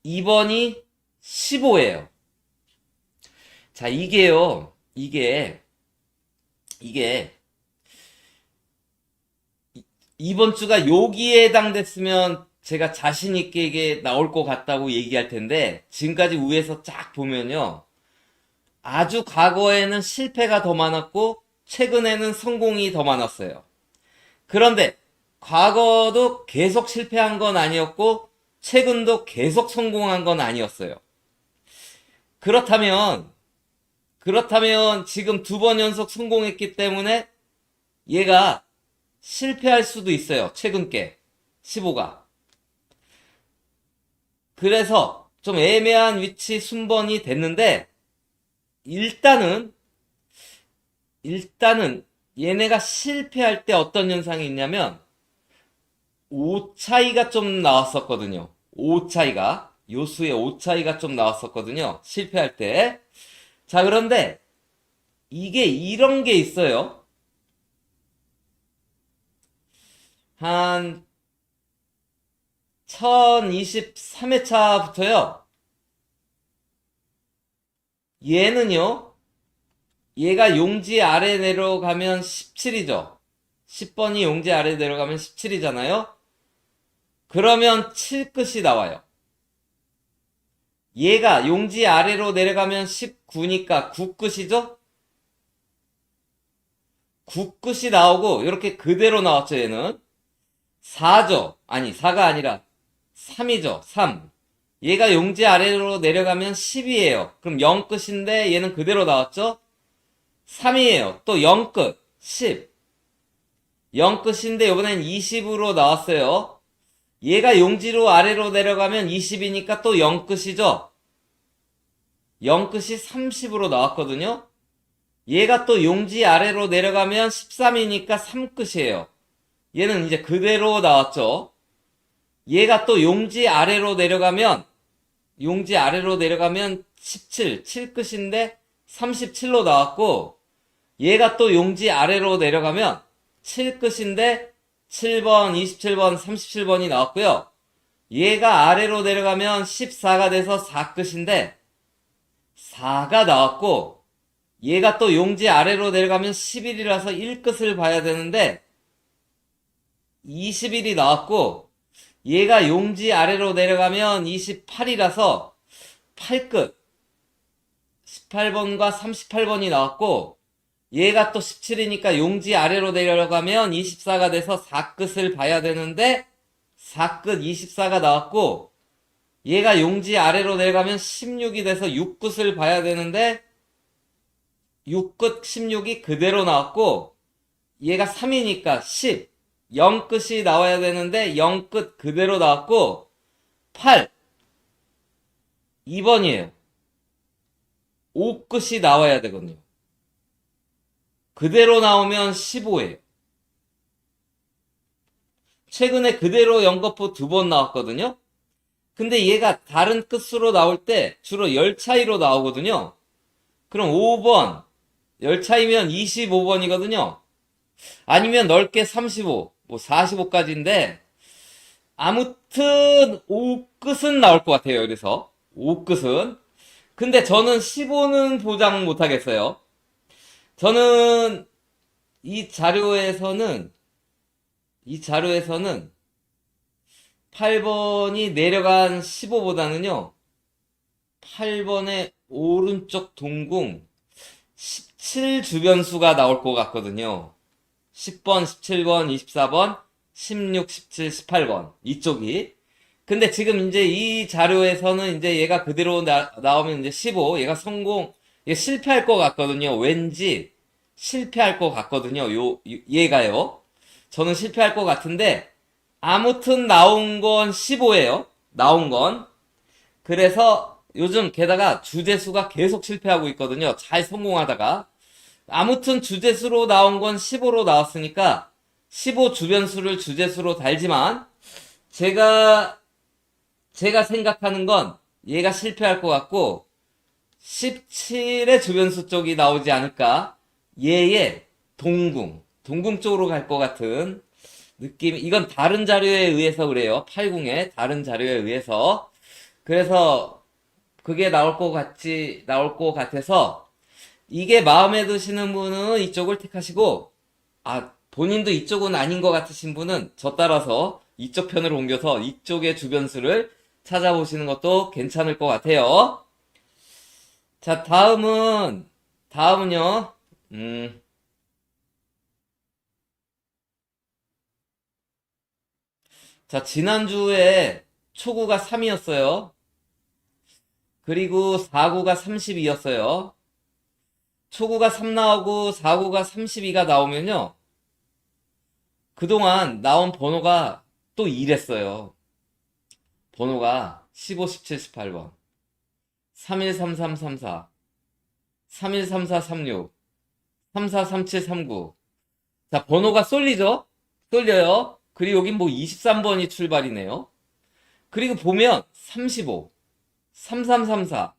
2번이 15예요. 자, 이게 이번 주가 여기에 해당됐으면 제가 자신있게 이게 나올 것 같다고 얘기할 텐데, 지금까지 위에서 쫙 보면요. 아주 과거에는 실패가 더 많았고, 최근에는 성공이 더 많았어요. 그런데, 과거도 계속 실패한 건 아니었고, 최근도 계속 성공한 건 아니었어요. 그렇다면 지금 2번 연속 성공했기 때문에 얘가 실패할 수도 있어요. 최근 게 15가. 그래서 좀 애매한 위치 순번이 됐는데 일단은 얘네가 실패할 때 어떤 현상이 있냐면 오차이가 좀 나왔었거든요. 오차이가 요수의 오차이가 좀 나왔었거든요. 실패할 때. 자, 그런데 이게 이런 게 있어요. 한 1023회차부터요. 얘는요. 얘가 용지 아래 내려가면 17이죠. 10번이 용지 아래 내려가면 17이잖아요. 그러면 7끝이 나와요. 얘가 용지 아래로 내려가면 19니까 9끝이죠? 9끝이 나오고 이렇게 그대로 나왔죠. 얘는 4죠. 아니 4가 아니라 3이죠. 3. 얘가 용지 아래로 내려가면 10이에요. 그럼 0끝인데 얘는 그대로 나왔죠? 3이에요. 또 0끝 10. 0끝인데 이번엔 20으로 나왔어요. 얘가 용지로 아래로 내려가면 20이니까 또 0끝이죠? 0끝이 30으로 나왔거든요? 얘가 또 용지 아래로 내려가면 13이니까 3끝이에요. 얘는 이제 그대로 나왔죠? 얘가 또 용지 아래로 내려가면 17, 7끝인데 37로 나왔고, 얘가 또 용지 아래로 내려가면 7끝인데 7번, 27번, 37번이 나왔고요. 얘가 아래로 내려가면 14가 돼서 4끝인데 4가 나왔고, 얘가 또 용지 아래로 내려가면 11이라서 1끝을 봐야 되는데 21이 나왔고, 얘가 용지 아래로 내려가면 28이라서 8끝 18번과 38번이 나왔고, 얘가 또 17이니까 용지 아래로 내려가면 24가 돼서 4끝을 봐야 되는데 4끝 24가 나왔고, 얘가 용지 아래로 내려가면 16이 돼서 6끝을 봐야 되는데 6끝 16이 그대로 나왔고, 얘가 3이니까 10 0끝이 나와야 되는데 0끝 그대로 나왔고, 8 2번이에요. 5끝이 나와야 되거든요. 그대로 나오면 15예요. 최근에 그대로 연거푸 2번 나왔거든요. 근데 얘가 다른 끝으로 나올 때 주로 열 차이로 나오거든요. 그럼 5번, 열 차이면 25번이거든요. 아니면 넓게 35, 뭐 45까지인데, 아무튼 5끝은 나올 것 같아요. 그래서 5끝은. 근데 저는 15는 보장 못 하겠어요. 저는 이 자료에서는 이 자료에서는 8번이 내려간 15보다는요. 8번의 오른쪽 동궁 17 주변수가 나올 것 같거든요. 10번, 17번, 24번, 16, 17, 18번 이쪽이. 근데 지금 이제 이 자료에서는 이제 얘가 그대로 나오면 이제 15, 얘 실패할 것 같거든요. 왠지 실패할 것 같거든요. 얘가요. 저는 실패할 것 같은데, 아무튼 나온 건 15예요. 나온 건. 그래서 요즘 게다가 주제수가 계속 실패하고 있거든요. 잘 성공하다가. 아무튼 주제수로 나온 건 15로 나왔으니까 15 주변수를 주제수로 달지만 제가 생각하는 건 얘가 실패할 것 같고 17의 주변수 쪽이 나오지 않을까. 얘의 동궁 쪽으로 갈 것 같은 느낌. 이건 다른 자료에 의해서 그래요. 80의 다른 자료에 의해서. 그래서 그게 나올 것 같아서 이게 마음에 드시는 분은 이쪽을 택하시고, 본인도 이쪽은 아닌 것 같으신 분은 저 따라서 이쪽 편을 옮겨서 이쪽의 주변수를 찾아보시는 것도 괜찮을 것 같아요. 자, 다음은요, 자, 지난주에 초구가 3이었어요. 그리고 4구가 32였어요. 초구가 3 나오고 4구가 32가 나오면요. 그동안 나온 번호가 또 이랬어요. 번호가 15, 17, 18번. 313334, 313436, 343739. 자, 번호가 쏠리죠? 쏠려요. 그리고 여긴 뭐 23번이 출발이네요. 그리고 보면 35, 3334,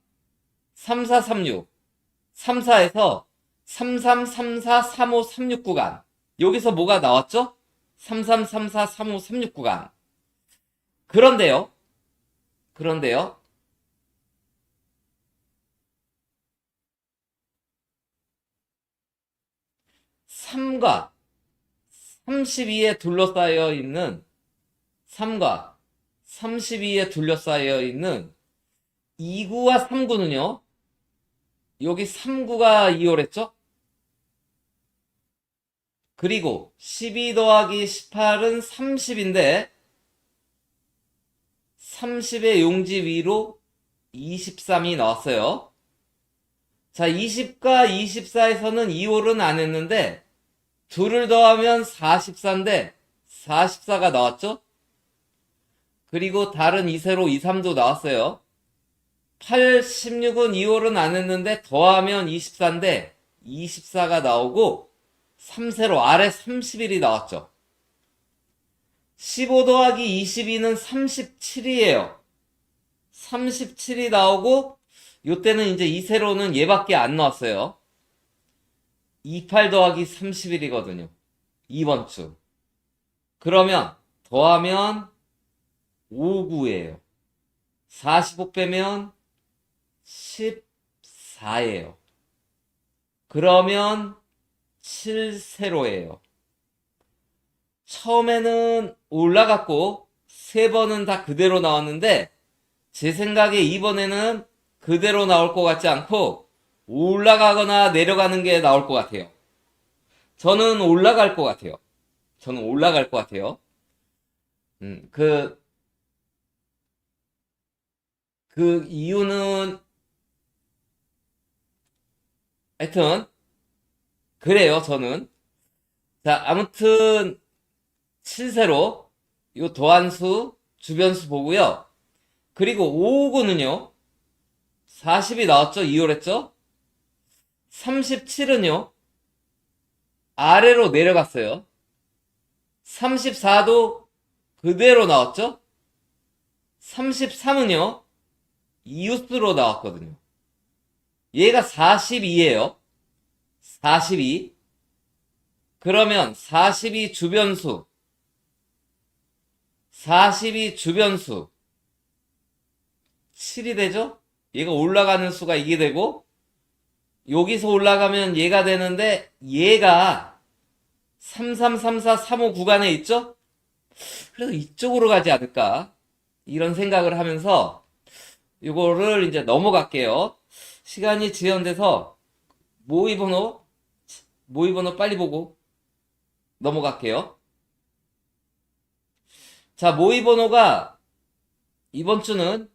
3436, 34에서 33343536 구간. 여기서 뭐가 나왔죠? 33343536 구간. 그런데요. 3과 32에 둘러싸여 있는 3과 32에 둘러싸여 있는 2구와 3구는요. 여기 3구가 2호랬죠? 그리고 12 더하기 18은 30인데 30의 용지 위로 23이 나왔어요. 자, 20과 24에서는 2홀은 안 했는데 둘을 더하면 44인데 44가 나왔죠? 그리고 다른 2세로 23도 나왔어요. 8, 16은 2홀은 안 했는데 더하면 24인데 24가 나오고 3세로 아래 31이 나왔죠. 15 더하기 22는 37이에요. 37이 나오고 요때는 이제 2세로는 얘밖에 안 나왔어요. 28 더하기 31이거든요. 2번 주. 그러면 더하면 59예요. 45 빼면 14예요. 그러면 7세로예요. 처음에는 올라갔고 세 번은 다 그대로 나왔는데 제 생각에 이번에는 그대로 나올 것 같지 않고 올라가거나 내려가는 게 나올 것 같아요. 저는 올라갈 것 같아요. 저는 올라갈 것 같아요. 음, 그, 그 이유는 하여튼 그래요. 저는. 자, 아무튼 7세로 요 도안수 주변수 보고요. 그리고 559는요. 40이 나왔죠? 2월 했죠? 37은요. 아래로 내려갔어요. 34도 그대로 나왔죠? 33은요, 이웃수로 나왔거든요. 얘가 42예요. 42. 그러면 42 주변수. 42 주변수. 7이 되죠? 얘가 올라가는 수가 이게 되고, 여기서 올라가면 얘가 되는데, 얘가 3334, 35 구간에 있죠? 그래서 이쪽으로 가지 않을까. 이런 생각을 하면서, 이거를 이제 넘어갈게요. 시간이 지연돼서, 모의번호 빨리 보고 넘어갈게요. 자, 모의번호가 이번 주는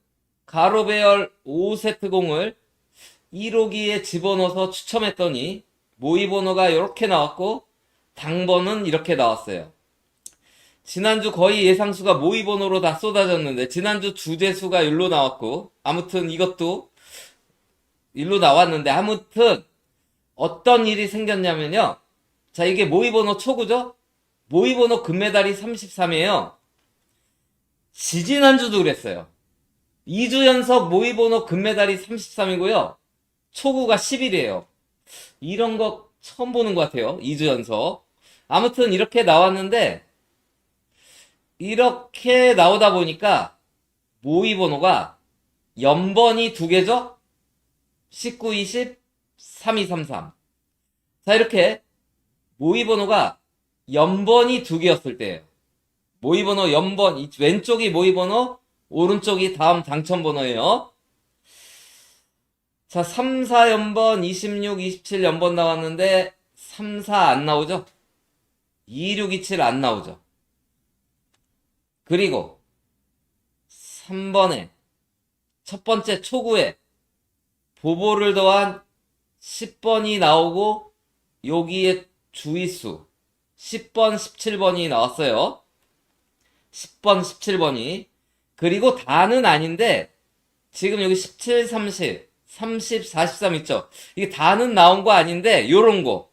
가로 배열 5세트 공을 1호기에 집어넣어서 추첨했더니 모의번호가 이렇게 나왔고 당번은 이렇게 나왔어요. 지난주 거의 예상수가 모의번호로 다 쏟아졌는데 지난주 주제수가 일로 나왔고 아무튼 이것도 일로 나왔는데 아무튼 어떤 일이 생겼냐면요. 자, 이게 모의번호 초구죠? 모의번호 금메달이 33이에요. 지지난주도 그랬어요. 2주 연속 모의번호 금메달이 33이고요. 초구가 10일이에요. 이런 거 처음 보는 것 같아요. 2주 연속. 아무튼 이렇게 나왔는데 이렇게 나오다 보니까 모의번호가 연번이 두 개죠? 19, 20, 32, 33. 자, 이렇게 모의번호가 연번이 두 개였을 때예요. 모의번호 연번, 왼쪽이 모의번호, 오른쪽이 다음 당첨번호예요. 자, 3, 4 연번, 26, 27 연번 나왔는데 3, 4 안 나오죠? 2, 6, 2, 7 안 나오죠? 그리고 3번에 첫 번째 초구에 보보를 더한 10번이 나오고 여기에 주의수 10번, 17번이 나왔어요. 10번, 17번이. 그리고 다는 아닌데 지금 여기 17, 30, 30, 43 있죠? 이게 다는 나온 거 아닌데 요런 거.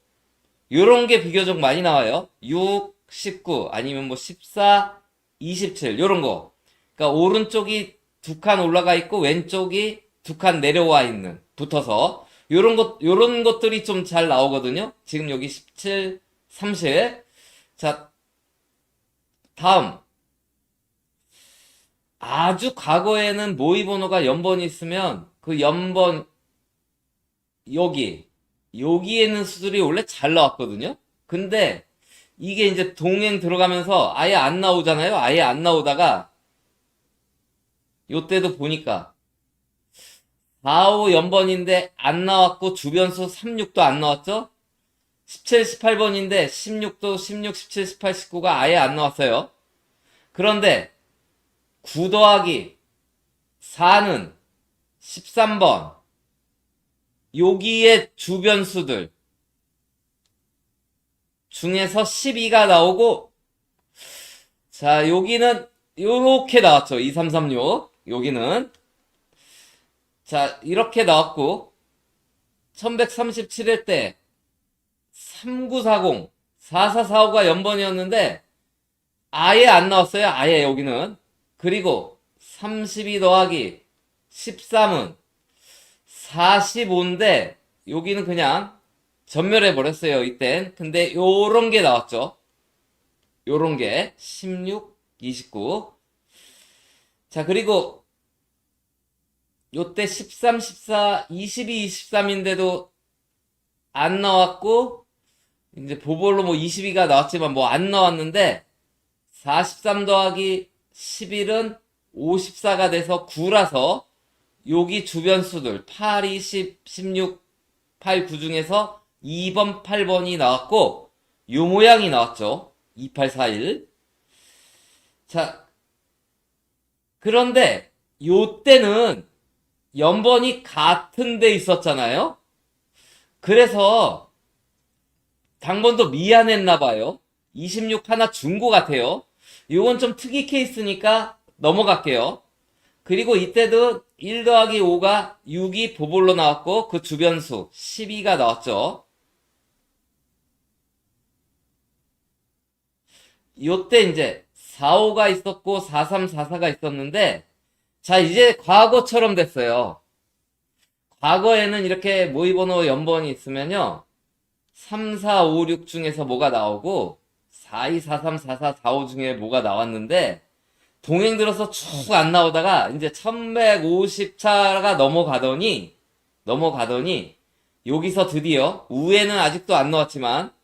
요런 게 비교적 많이 나와요. 6, 19 아니면 뭐 14, 27 요런 거. 그러니까 오른쪽이 두 칸 올라가 있고 왼쪽이 두 칸 내려와 있는 붙어서 요런 것들이 좀 잘 나오거든요. 지금 여기 17, 30. 자, 다음. 아주 과거에는 모의번호가 연번이 있으면 그 연번 여기에 있는 수들이 원래 잘 나왔거든요. 근데 이게 이제 동행 들어가면서 아예 안 나오잖아요. 아예 안 나오다가 요때도 보니까 4, 5 연번인데 안 나왔고 주변수 3, 6도 안 나왔죠. 17, 18번인데 16도 16, 17, 18, 19가 아예 안 나왔어요. 그런데 9 더하기 4는 13번. 여기에 주변수들 중에서 12가 나오고, 자, 여기는 요렇게 나왔죠. 2, 3, 3, 6. 여기는. 자, 이렇게 나왔고, 1137회 때 3940, 4445가 연번이었는데, 아예 안 나왔어요. 아예 여기는. 그리고 32 더하기 13은 45인데 여기는 그냥 전멸해 버렸어요. 이땐. 근데 요런 게 나왔죠. 요런 게 16, 29. 자, 그리고 요때 13, 14, 22, 23인데도 안 나왔고 이제 보볼로 뭐 22가 나왔지만 뭐 안 나왔는데 43 더하기 11은 54가 돼서 9라서 여기 주변수들 8, 20, 16, 8, 9 중에서 2번, 8번이 나왔고 요 모양이 나왔죠. 2841. 자, 그런데 요때는 연번이 같은 데 있었잖아요. 그래서 당번도 미안했나 봐요. 26 하나 준 것 같아요. 요건 좀 특이 케이스니까 넘어갈게요. 그리고 이때도 1 더하기 5가 6이 보볼로 나왔고 그 주변수 12가 나왔죠. 요때 이제 4, 5가 있었고 4, 3, 4, 4가 있었는데 자, 이제 과거처럼 됐어요. 과거에는 이렇게 모의번호 연번이 있으면요. 3, 4, 5, 6 중에서 뭐가 나오고 4, 2, 4, 3, 4, 4, 4, 5 중에 뭐가 나왔는데 동행 들어서 쭉 안 나오다가 이제 1150차가 넘어가더니 여기서 드디어 우에는 아직도 안 나왔지만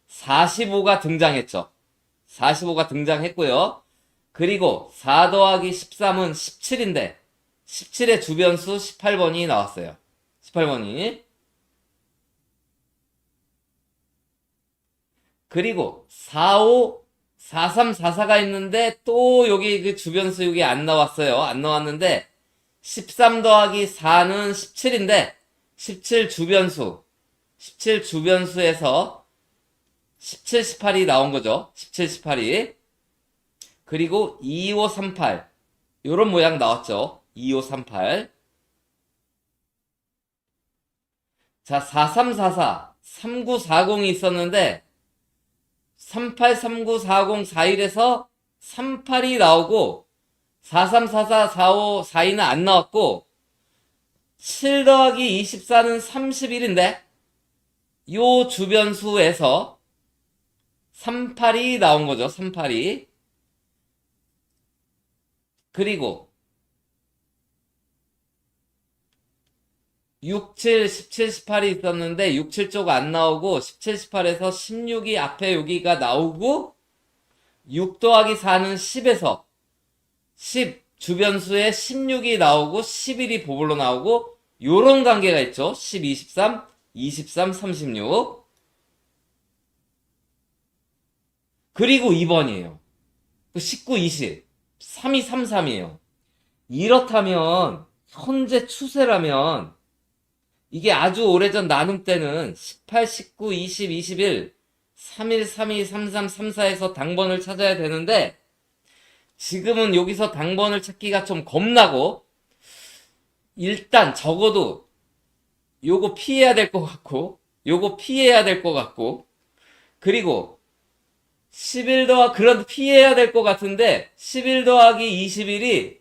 45가 등장했죠. 45가 등장했고요. 그리고 4 더하기 13은 17인데 17의 주변수 18번이 나왔어요. 18번이. 그리고 45, 43, 44가 있는데 또 여기 그 주변수 여기 안 나왔어요. 안 나왔는데 13 더하기 4는 17인데 17 주변수에서 17, 18이 나온 거죠. 17, 18이. 그리고 2538 요런 모양 나왔죠. 2538. 자, 4344 3940이 있었는데 38, 39, 40, 41에서 38이 나오고 43, 44, 45, 42는 안 나왔고 7 더하기 24는 31인데 요 주변수에서 38이 나온 거죠. 38이. 그리고 6, 7, 17, 18이 있었는데 6, 7쪽 안 나오고 17, 18에서 16이 앞에 여기가 나오고 6 더하기 4는 10에서 10 주변수에 16이 나오고 11이 보볼로 나오고 요런 관계가 있죠. 10, 23, 23, 36. 그리고 2번이에요. 19, 20. 32, 33이에요. 이렇다면 현재 추세라면 이게 아주 오래전 나눔 때는 18, 19, 20, 21, 31, 32, 33, 34에서 당번을 찾아야 되는데 지금은 여기서 당번을 찾기가 좀 겁나고 일단 적어도 요거 피해야 될 것 같고 요거 피해야 될 것 같고 그리고 11 더하기 그런 피해야 될 것 같은데 11 더하기 21이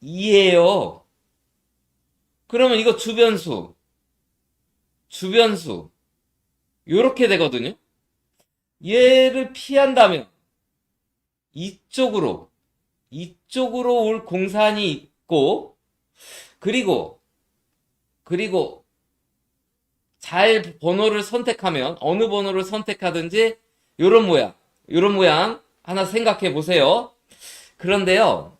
32예요. 그러면 이거 주변수 요렇게 되거든요. 얘를 피한다면 이쪽으로 올 공산이 있고 그리고 잘 번호를 선택하면 어느 번호를 선택하든지 요런 모양 하나 생각해 보세요. 그런데요.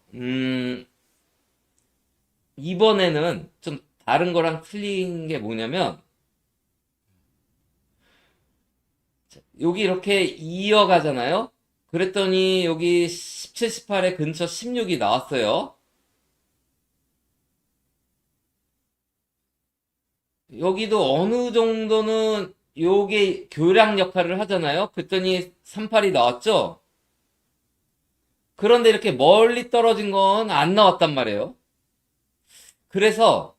이번에는 좀 다른 거랑 틀린 게 뭐냐면 여기 이렇게 이어가잖아요. 그랬더니 여기 17, 18에 근처 16이 나왔어요. 여기도 어느 정도는 요게 교량 역할을 하잖아요. 그랬더니 38이 나왔죠. 그런데 이렇게 멀리 떨어진 건 안 나왔단 말이에요. 그래서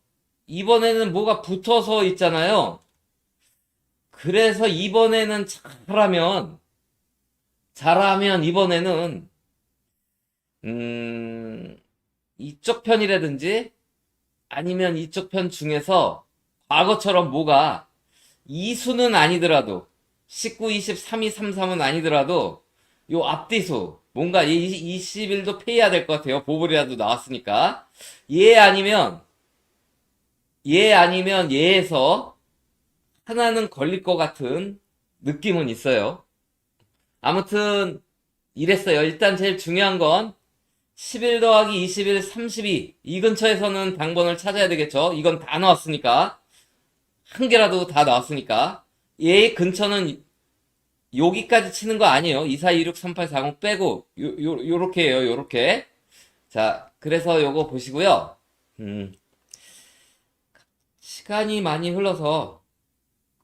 이번에는 뭐가 붙어서 있잖아요. 그래서 이번에는 잘하면 이번에는 이쪽 편이라든지 아니면 이쪽 편 중에서 과거처럼 뭐가 이수는 아니더라도 19, 20, 32, 33은 아니더라도 요 앞뒤수 뭔가 21도 피해야 될 것 같아요. 보볼이라도 나왔으니까 얘 아니면 얘에서 하나는 걸릴 것 같은 느낌은 있어요. 아무튼 이랬어요. 일단 제일 중요한 건 11 더하기 21, 32 이 근처에서는 당번을 찾아야 되겠죠. 이건 다 나왔으니까 한 개라도 다 나왔으니까 얘 근처는 여기까지 치는 거 아니에요. 2, 4, 2, 6, 3, 8, 4, 0 빼고 요렇게 해요. 요렇게. 자, 그래서 요거 보시고요. 시간이 많이 흘러서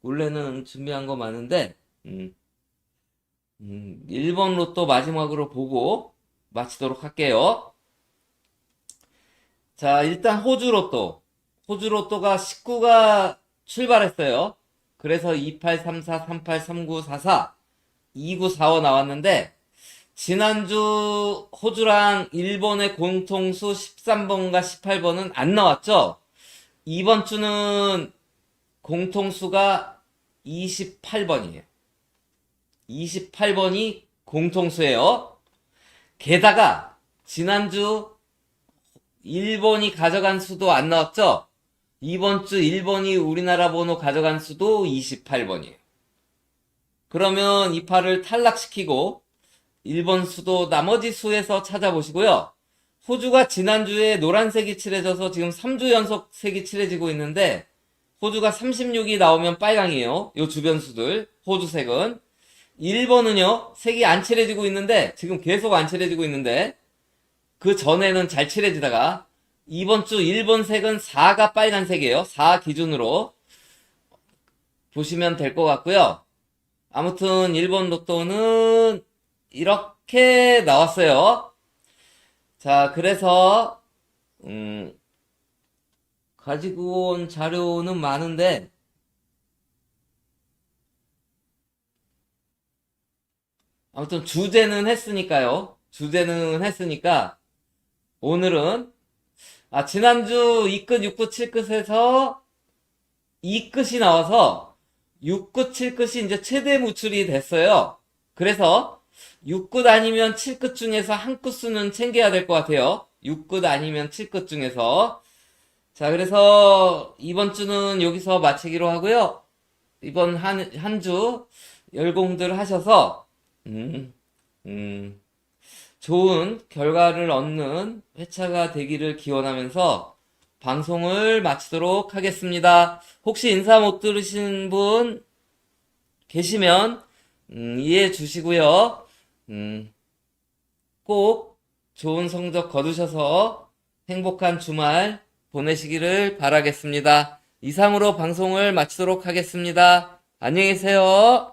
원래는 준비한 거 많은데 1번 로또 마지막으로 보고 마치도록 할게요. 자, 일단 호주 로또가 19가 출발했어요. 그래서 28, 34, 38, 39, 44, 29, 45 나왔는데 지난주 호주랑 일본의 공통수 13번과 18번은 안 나왔죠? 이번 주는 공통수가 28번이에요. 28번이 공통수예요. 게다가 지난주 일본이 가져간 수도 안 나왔죠? 이번 주 일본이 우리나라 번호 가져간 수도 28번이에요. 그러면 이 팔을 탈락시키고 일본 수도 나머지 수에서 찾아보시고요. 호주가 지난주에 노란색이 칠해져서 지금 3주 연속 색이 칠해지고 있는데 호주가 36이 나오면 빨강이에요. 요 주변 수들 호주색은. 일본은요 색이 안 칠해지고 있는데 지금 계속 안 칠해지고 있는데 그 전에는 잘 칠해지다가 이번 주 일본 색은 4가 빨간색이에요. 4 기준으로 보시면 될 것 같고요. 아무튼 일본 로또는 이렇게 나왔어요. 자, 그래서 가지고 온 자료는 많은데 아무튼 주제는 했으니까요. 주제는 했으니까 오늘은 지난주 2끝, 6끝, 7끝에서 2끝이 나와서 6끝, 7끝이 이제 최대 무출이 됐어요. 그래서 6끝 아니면 7끝 중에서 한 끝수는 챙겨야 될 것 같아요. 6끝 아니면 7끝 중에서. 자, 그래서 이번 주는 여기서 마치기로 하고요. 이번 한 주 열공들 하셔서, 좋은 결과를 얻는 회차가 되기를 기원하면서 방송을 마치도록 하겠습니다. 혹시 인사 못 들으신 분 계시면 이해해 주시고요. 꼭 좋은 성적 거두셔서 행복한 주말 보내시기를 바라겠습니다. 이상으로 방송을 마치도록 하겠습니다. 안녕히 계세요.